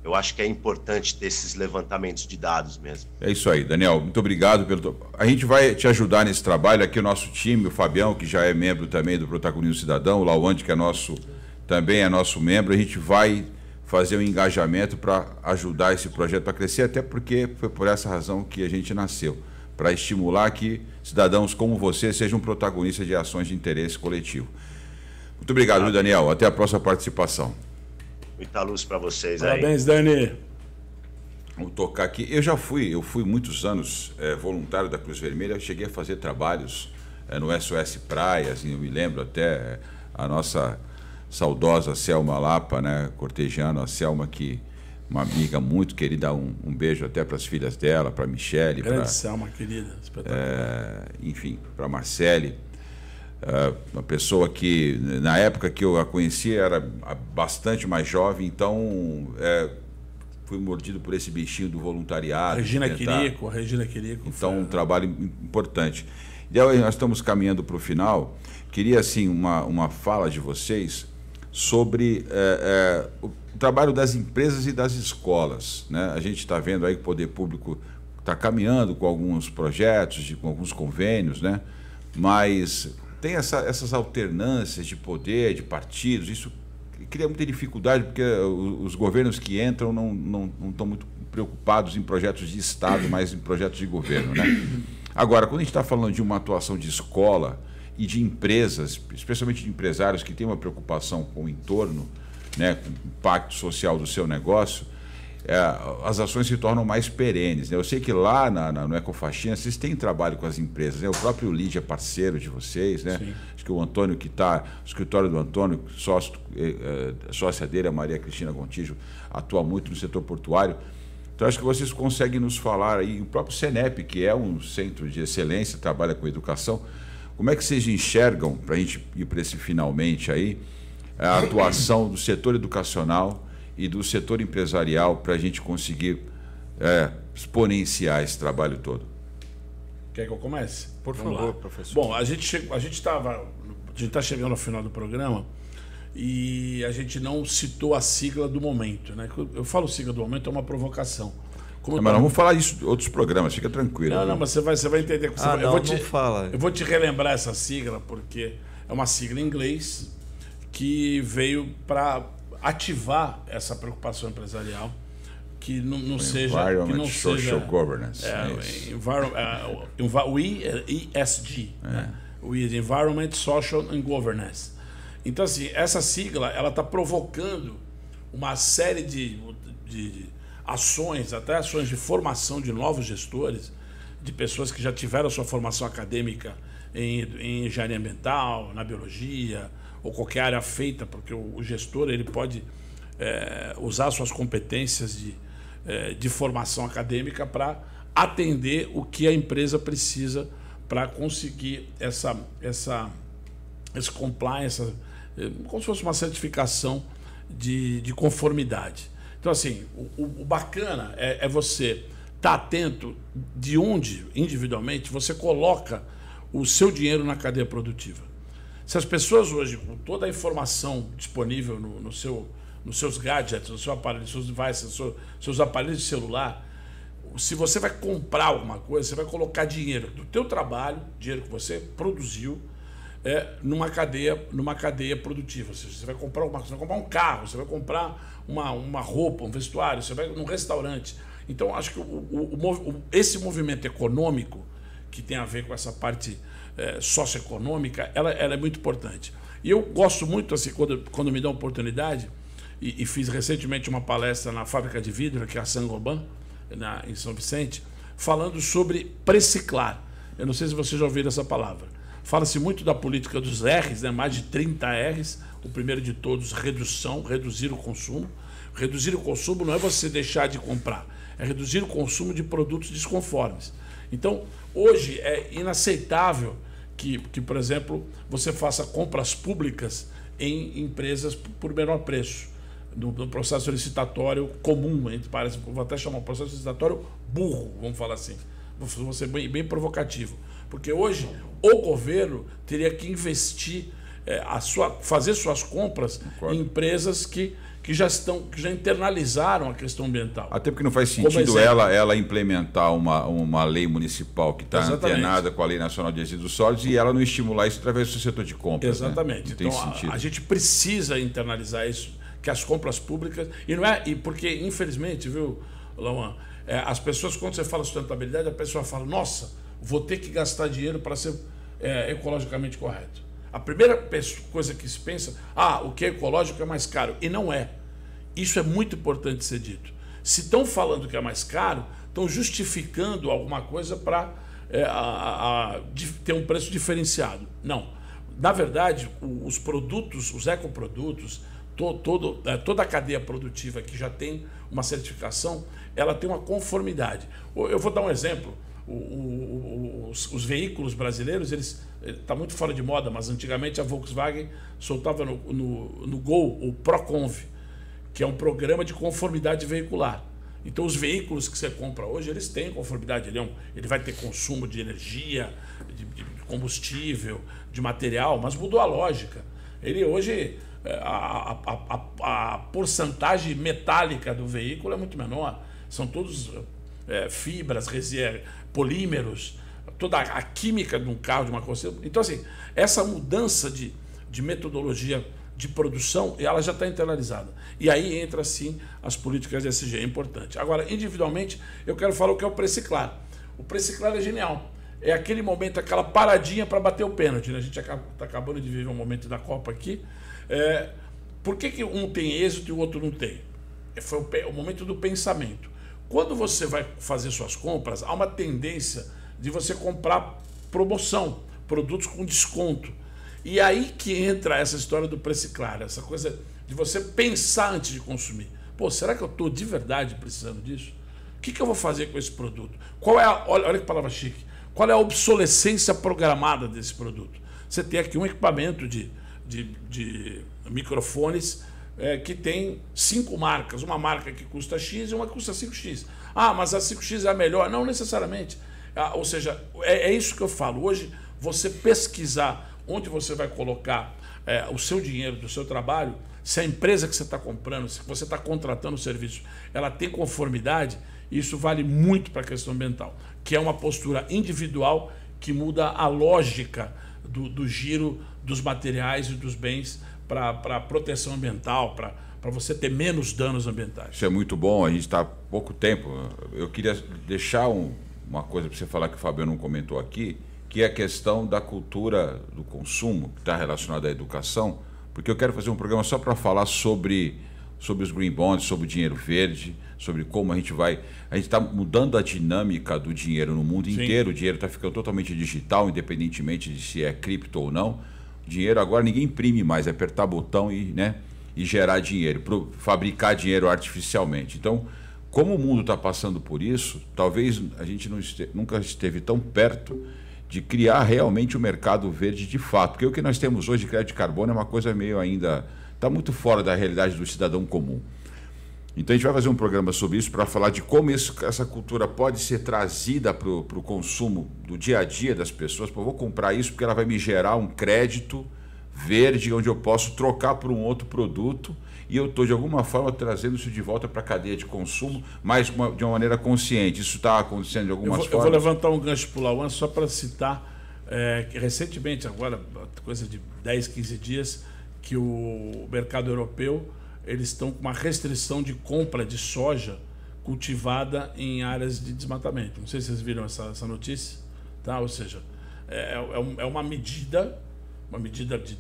eu acho que é importante ter esses levantamentos de dados mesmo. É isso aí, Daniel. Muito obrigado pelo... A gente vai te ajudar nesse trabalho aqui, o nosso time, o Fabião, que já é membro também do Protagonismo Cidadão, o Lawande, que também é nosso membro. A gente vai fazer um engajamento para ajudar esse projeto a crescer, até porque foi por essa razão que a gente nasceu, para estimular que cidadãos como você sejam protagonistas de ações de interesse coletivo. Muito obrigado, Daniel. Até a próxima participação. Muita luz para vocês aí. Parabéns, Dani. Vou tocar aqui. Eu fui muitos anos voluntário da Cruz Vermelha. Eu cheguei a fazer trabalhos no SOS Praias, e eu me lembro até a nossa saudosa Selma Lapa, né, cortejando a Selma, que uma amiga muito querida, um beijo até para as filhas dela, para a Michele, grande Selma, querida, espetacular. Enfim, para a Marcele. Uma pessoa que, na época que eu a conheci, era bastante mais jovem, então fui mordido por esse bichinho do voluntariado. Regina Quirico. Então, um trabalho importante. E aí, nós estamos caminhando para o final. Queria, assim, uma fala de vocês sobre o trabalho das empresas e das escolas, né? A gente está vendo aí que o poder público está caminhando com alguns projetos, com alguns convênios, né? Mas tem essas alternâncias de poder, de partidos, isso cria muita dificuldade, porque os governos que entram não estão muito preocupados em projetos de Estado, mas em projetos de governo, né? Agora, quando a gente está falando de uma atuação de escola e de empresas, especialmente de empresários que têm uma preocupação com o entorno, né, com o impacto social do seu negócio, as ações se tornam mais perenes, né? Eu sei que lá no Ecofaxina vocês têm trabalho com as empresas, né? O próprio Lídia é parceiro de vocês, né? Sim. Acho que o Antônio que está, o escritório do Antônio, sócia dele, a Maria Cristina Gontijo, atua muito no setor portuário. Então acho que vocês conseguem nos falar aí, o próprio Senep, que é um centro de excelência, trabalha com educação, como é que vocês enxergam, para a gente ir para esse finalmente aí, a atuação do setor educacional e do setor empresarial para a gente conseguir exponenciar esse trabalho todo? Quer que eu comece? Por favor, professor. Bom, a gente está chegando ao final do programa e a gente não citou a sigla do momento, né? Eu falo sigla do momento, é uma provocação. Mas nós vamos falar isso em outros programas, fica tranquilo. Não, mas você vai entender. Fala. Eu vou te relembrar essa sigla, porque é uma sigla em inglês que veio para ativar essa preocupação empresarial, que não seja... Environment, Social Governance. ESG, né? Environment, Social and Governance. Então, assim, essa sigla ela está provocando uma série de ações, até ações de formação de novos gestores, de pessoas que já tiveram sua formação acadêmica em engenharia ambiental, na biologia, ou qualquer área feita, porque o gestor ele pode usar suas competências de formação acadêmica para atender o que a empresa precisa para conseguir esse compliance, como se fosse uma certificação de conformidade. Então, assim, o bacana é você estar atento de onde, individualmente, você coloca o seu dinheiro na cadeia produtiva. Se as pessoas hoje, com toda a informação disponível nos seus gadgets, no seu aparelho, nos seus devices, seus aparelhos de celular, se você vai comprar alguma coisa, você vai colocar dinheiro do teu trabalho, dinheiro que você produziu, numa cadeia produtiva. Ou seja, você vai comprar um carro, você vai comprar uma roupa, um vestuário, você vai num restaurante. Então, acho que esse movimento econômico, que tem a ver com essa parte socioeconômica, ela é muito importante. E eu gosto muito, assim, quando me dá a oportunidade, e fiz recentemente uma palestra na fábrica de vidro, que é a Saint-Gobain, em São Vicente, falando sobre preciclar. Eu não sei se vocês já ouviram essa palavra. Fala-se muito da política dos R's, né? Mais de 30 R's. O primeiro de todos, reduzir o consumo. Reduzir o consumo não é você deixar de comprar, é reduzir o consumo de produtos desconformes. Então, hoje é inaceitável que, por exemplo, você faça compras públicas em empresas por menor preço, no processo licitatório comum, vou até chamar um processo licitatório burro, vamos falar assim. Vou ser bem provocativo. Porque hoje o governo teria que investir, fazer suas compras em empresas que já internalizaram a questão ambiental. Até porque não faz sentido ela implementar uma lei municipal que está antenada com a Lei Nacional de Resíduos Sólidos e ela não estimular isso através do setor de compras. Exatamente. Né? Então a gente precisa internalizar isso, que as compras públicas... E porque, infelizmente, viu, Lauan, as pessoas, quando você fala sustentabilidade, a pessoa fala, nossa, vou ter que gastar dinheiro para ser ecologicamente correto. A primeira coisa que se pensa, o que é ecológico é mais caro. E não é. Isso é muito importante ser dito. Se estão falando que é mais caro, estão justificando alguma coisa para ter um preço diferenciado. Não. Na verdade, os produtos, os ecoprodutos, toda a cadeia produtiva que já tem uma certificação, ela tem uma conformidade. Eu vou dar um exemplo. Os veículos brasileiros, está muito fora de moda, mas antigamente a Volkswagen soltava no Gol o Proconv, que é um programa de conformidade veicular. Então os veículos que você compra hoje, eles têm conformidade, ele vai ter consumo de energia, de combustível, de material, mas mudou a lógica. Ele hoje, a porcentagem metálica do veículo é muito menor, são todos fibras, polímeros, toda a química de um carro, de uma coisa. Então, assim, essa mudança de metodologia de produção, ela já está internalizada. E aí entra, sim, as políticas de ESG, é importante. Agora, individualmente, eu quero falar o que é o preciclar. O preciclar é genial. É aquele momento, aquela paradinha para bater o pênalti. Né? A gente está acabando de viver um momento da Copa aqui. Por que um tem êxito e o outro não tem? Foi o momento do pensamento. Quando você vai fazer suas compras, há uma tendência de você comprar promoção, produtos com desconto. E aí que entra essa história do preciclar, essa coisa de você pensar antes de consumir. Pô, será que eu estou de verdade precisando disso? O que eu vou fazer com esse produto? Olha que palavra chique. Qual é a obsolescência programada desse produto? Você tem aqui um equipamento de microfones que tem 5 marcas. Uma marca que custa X e uma que custa 5X. Mas a 5X é a melhor. Não necessariamente. Ou seja, é isso que eu falo. Hoje, você pesquisar onde você vai colocar o seu dinheiro do seu trabalho, se a empresa que você está comprando, se você está contratando o serviço, ela tem conformidade, isso vale muito para a questão ambiental, que é uma postura individual que muda a lógica do giro dos materiais e dos bens para a proteção ambiental, para você ter menos danos ambientais. Isso é muito bom, a gente está há pouco tempo. Eu queria deixar uma coisa para você falar que o Fabiano não comentou aqui, que é a questão da cultura do consumo, que está relacionada à educação, porque eu quero fazer um programa só para falar sobre os green bonds, sobre o dinheiro verde, sobre como a gente está mudando a dinâmica do dinheiro no mundo inteiro. O dinheiro está ficando totalmente digital, independentemente de se é cripto ou não. O dinheiro agora ninguém imprime mais, é apertar botão e gerar dinheiro, fabricar dinheiro artificialmente. Então, como o mundo está passando por isso, talvez a gente nunca esteve tão perto de criar realmente o mercado verde de fato. Porque o que nós temos hoje de crédito de carbono é uma coisa meio ainda... está muito fora da realidade do cidadão comum. Então a gente vai fazer um programa sobre isso para falar de como essa cultura pode ser trazida para o consumo do dia a dia das pessoas. Pô, eu vou comprar isso porque ela vai me gerar um crédito verde onde eu posso trocar por um outro produto e eu estou de alguma forma trazendo isso de volta para a cadeia de consumo, mas de uma maneira consciente. Isso está acontecendo de algumas formas? Eu vou levantar um gancho para o Lauan só para citar Recentemente, agora, coisa de 10, 15 dias, que o mercado europeu, eles estão com uma restrição de compra de soja cultivada em áreas de desmatamento. Não sei se vocês viram essa notícia, tá? Ou seja, é uma medida de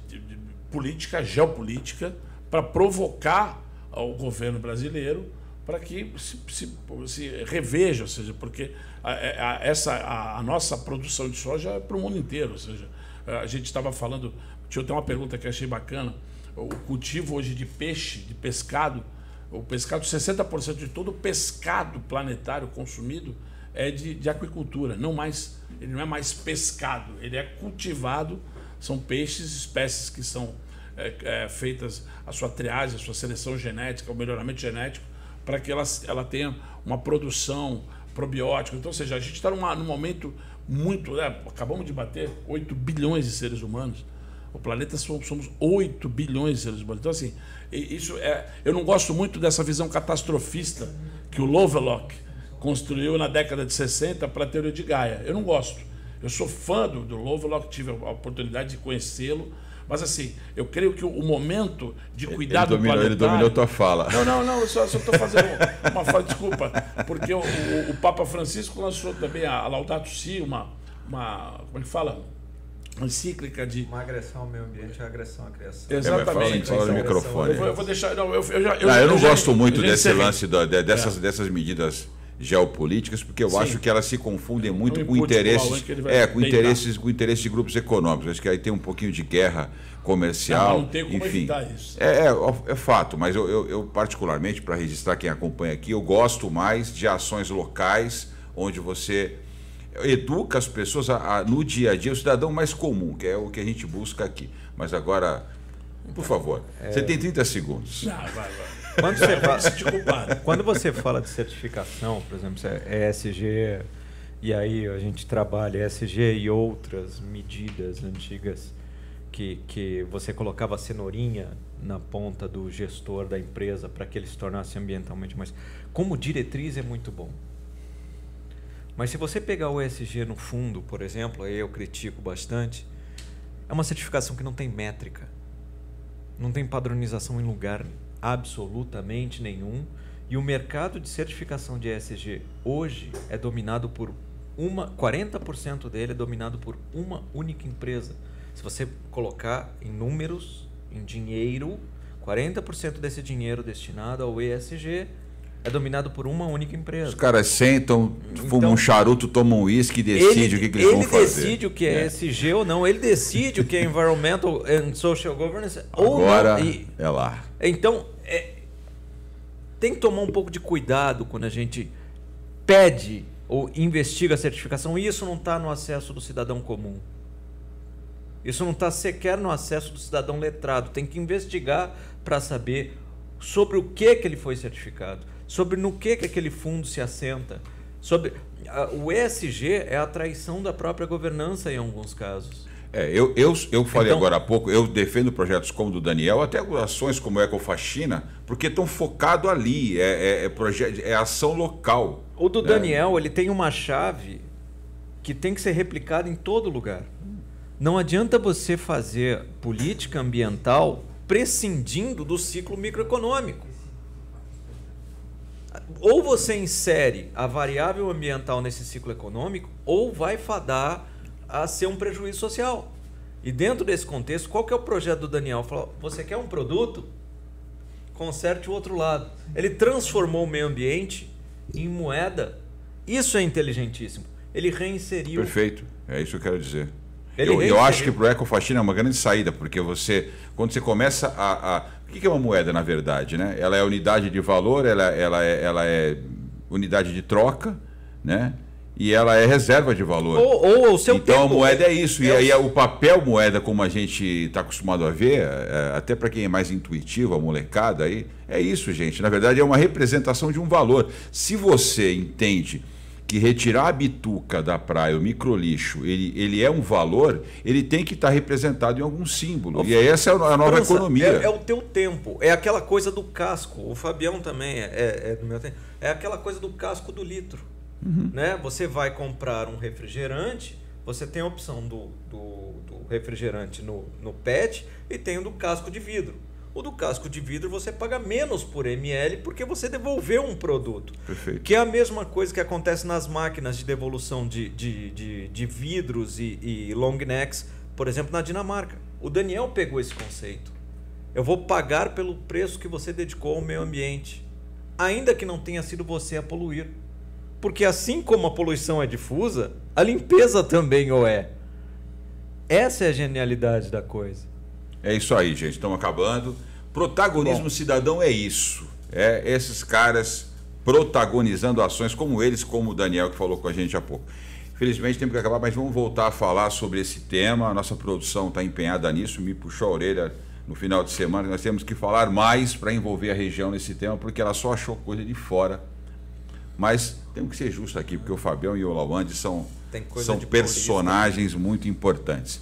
política, geopolítica, para provocar o governo brasileiro para que se reveja, ou seja, porque a nossa produção de soja é para o mundo inteiro, ou seja, a gente estava falando, deixa eu ter uma pergunta que eu achei bacana, o cultivo hoje de peixe, de pescado, o pescado, 60% de todo o pescado planetário consumido é de aquicultura, ele não é mais pescado, ele é cultivado, são peixes, espécies que são feitas a sua triagem, a sua seleção genética, o melhoramento genético, para que ela tenha uma produção probiótica. Então, ou seja, a gente está num momento muito... acabamos de bater 8 bilhões de seres humanos. O planeta somos 8 bilhões de seres humanos. Então, assim, eu não gosto muito dessa visão catastrofista que o Lovelock construiu na década de 60 para a teoria de Gaia. Eu não gosto. Eu sou fã do Lovelock, tive a oportunidade de conhecê-lo, mas assim, eu creio que o momento de cuidar do planetário... Ele dominou tua fala. Não, eu só estou fazendo uma fala, desculpa, porque o Papa Francisco lançou também a Laudato Si, uma como é que fala? Uma encíclica de... Uma agressão ao meio ambiente é agressão à criação. Exatamente. Fala no microfone. Eu vou deixar... Eu não gosto muito desse lance dessas medidas geopolíticas, porque eu acho que elas se confundem muito com interesses, com interesses de grupos econômicos. Acho que aí tem um pouquinho de guerra comercial. Não tem como enfim, evitar isso. É fato, mas eu particularmente, para registrar quem acompanha aqui, eu gosto mais de ações locais, onde você educa as pessoas no dia a dia, o cidadão mais comum, que é o que a gente busca aqui. Mas agora, por favor, você tem 30 segundos. Vai. Quando você fala de certificação, por exemplo, ESG, e aí a gente trabalha ESG e outras medidas antigas que você colocava a cenourinha na ponta do gestor da empresa para que ele se tornasse ambientalmente mais... Como diretriz é muito bom. Mas se você pegar o ESG no fundo, por exemplo, aí eu critico bastante, é uma certificação que não tem métrica, não tem padronização em lugar absolutamente nenhum, e o mercado de certificação de ESG hoje é dominado por 40% dele é dominado por uma única empresa. Se você colocar em números, em dinheiro, 40% desse dinheiro destinado ao ESG é dominado por uma única empresa. Os caras sentam, fumam um charuto, tomam um uísque e decidem o que eles vão fazer. Ele decide o que é ESG ou não, ele decide o que é Environmental and Social Governance ou agora não. É lá. Então, tem que tomar um pouco de cuidado quando a gente pede ou investiga a certificação, e isso não está no acesso do cidadão comum. Isso não está sequer no acesso do cidadão letrado. Tem que investigar para saber sobre o que ele foi certificado, sobre no que aquele fundo se assenta. O ESG é a traição da própria governança em alguns casos. Eu falei agora há pouco, eu defendo projetos como o do Daniel, até ações como o Ecofaxina, porque estão focados ali, é ação local. O do Daniel, ele tem uma chave que tem que ser replicada em todo lugar. Não adianta você fazer política ambiental prescindindo do ciclo microeconômico. Ou você insere a variável ambiental nesse ciclo econômico, ou vai fadar a ser um prejuízo social. E dentro desse contexto, qual que é o projeto do Daniel? Falou, você quer um produto? Conserte o outro lado. Ele transformou o meio ambiente em moeda. Isso é inteligentíssimo. Ele reinseriu. Perfeito, é isso que eu quero dizer. Eu acho que para o Ecofaxina é uma grande saída, porque quando você começa o que é uma moeda, na verdade? Né? Ela é unidade de valor, ela é unidade de troca, né? E ela é reserva de valor. Ou o seu então tempo. A moeda é isso. E aí o papel moeda, como a gente está acostumado a ver, até para quem é mais intuitivo, a molecada aí, é isso, gente. Na verdade, é uma representação de um valor. Se você entende que retirar a bituca da praia, o microlixo, ele é um valor, ele tem que estar representado em algum símbolo. E essa é a nova França, economia. É o teu tempo. É aquela coisa do casco. O Fabião também é do meu tempo. É aquela coisa do casco do litro. Né? Você vai comprar um refrigerante, Você tem a opção do refrigerante no PET e tem o do casco de vidro. O do casco de vidro você paga menos por ml porque você devolveu um produto. Perfeito. Que é a mesma coisa que acontece nas máquinas de devolução de vidros e long necks, por exemplo, na Dinamarca. O Daniel pegou esse conceito. Eu vou pagar pelo preço que você dedicou ao meio ambiente, ainda que não tenha sido você a poluir. Porque assim como a poluição é difusa, a limpeza também o é. Essa é a genialidade da coisa. É isso aí, gente. Estamos acabando. Protagonismo cidadão é isso. É esses caras protagonizando ações como eles, como o Daniel que falou com a gente há pouco. Infelizmente temos que acabar, mas vamos voltar a falar sobre esse tema. A nossa produção está empenhada nisso, me puxou a orelha no final de semana. Nós temos que falar mais para envolver a região nesse tema, porque ela só achou coisa de fora. Mas temos que ser justos aqui, porque o Fabião e o Lawande são personagens muito importantes.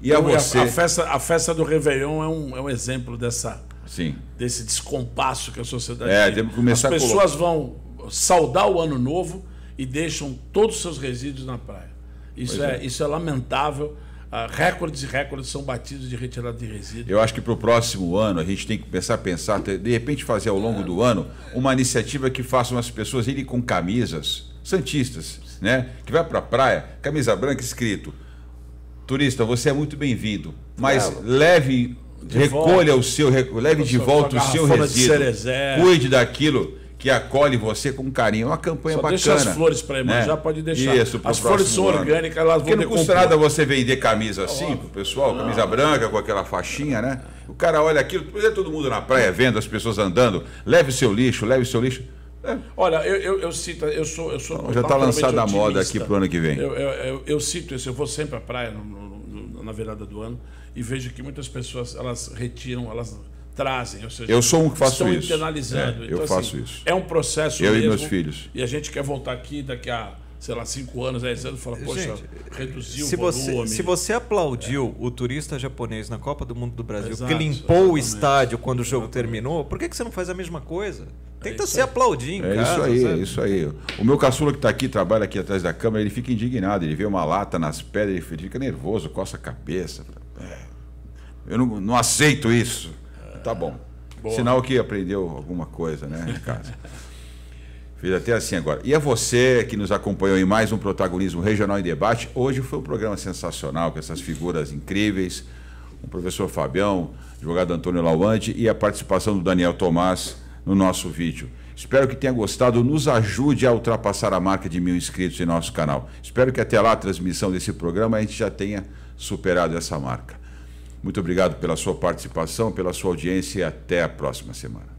E a você... a festa do Réveillon é um exemplo Sim. desse descompasso que a sociedade temos que começar As pessoas vão saudar o ano novo e deixam todos os seus resíduos na praia. Isso é lamentável. Recordes e recordes são batidos de retirada de resíduos. Eu acho que para o próximo ano a gente tem que começar a pensar, de repente fazer ao longo do ano uma iniciativa que faça as pessoas irem com camisas santistas, né? Que vai para a praia, camisa branca escrito: turista, você é muito bem-vindo, mas leve de volta o seu resíduo, cuide daquilo que acolhe você com carinho. É uma campanha só bacana. Deixa as flores para ir, já pode deixar. Isso, as flores são orgânicas, elas vão decompor. Porque não custa nada você vender camisa assim pro pessoal, camisa branca com aquela faixinha, né? O cara olha aquilo, todo mundo na praia vendo, as pessoas andando, leve o seu lixo. Olha, eu cito, eu sou já está lançada a moda aqui pro ano que vem. Eu cito isso, eu vou sempre à praia na virada do ano e vejo que muitas pessoas, elas retiram, elas trazem, ou seja, eu sou um que faço estão isso. internalizando. Eu faço isso. É um processo eu mesmo, e meus filhos. E a gente quer voltar aqui daqui a, sei lá, 5 anos, 10 anos e falar, poxa, gente, reduziu o volume. Se você aplaudiu o turista japonês na Copa do Mundo do Brasil, Exato, que limpou o estádio quando o jogo terminou, por que você não faz a mesma coisa? Tenta se aplaudir em casa. É isso aí. O meu caçula que está aqui, trabalha aqui atrás da câmera, ele fica indignado. Ele vê uma lata nas pedras, ele fica nervoso, coça a cabeça. Eu não aceito isso. Tá bom. Boa. Sinal que aprendeu alguma coisa, né, em casa. Fiz até assim agora. E a você que nos acompanhou em mais um Protagonismo Regional em Debate. Hoje foi um programa sensacional, com essas figuras incríveis. O professor Fabião, o advogado Antônio Lawande e a participação do Daniel Tomás no nosso vídeo. Espero que tenha gostado. Nos ajude a ultrapassar a marca de 1000 inscritos em nosso canal. Espero que até lá a transmissão desse programa a gente já tenha superado essa marca. Muito obrigado pela sua participação, pela sua audiência e até a próxima semana.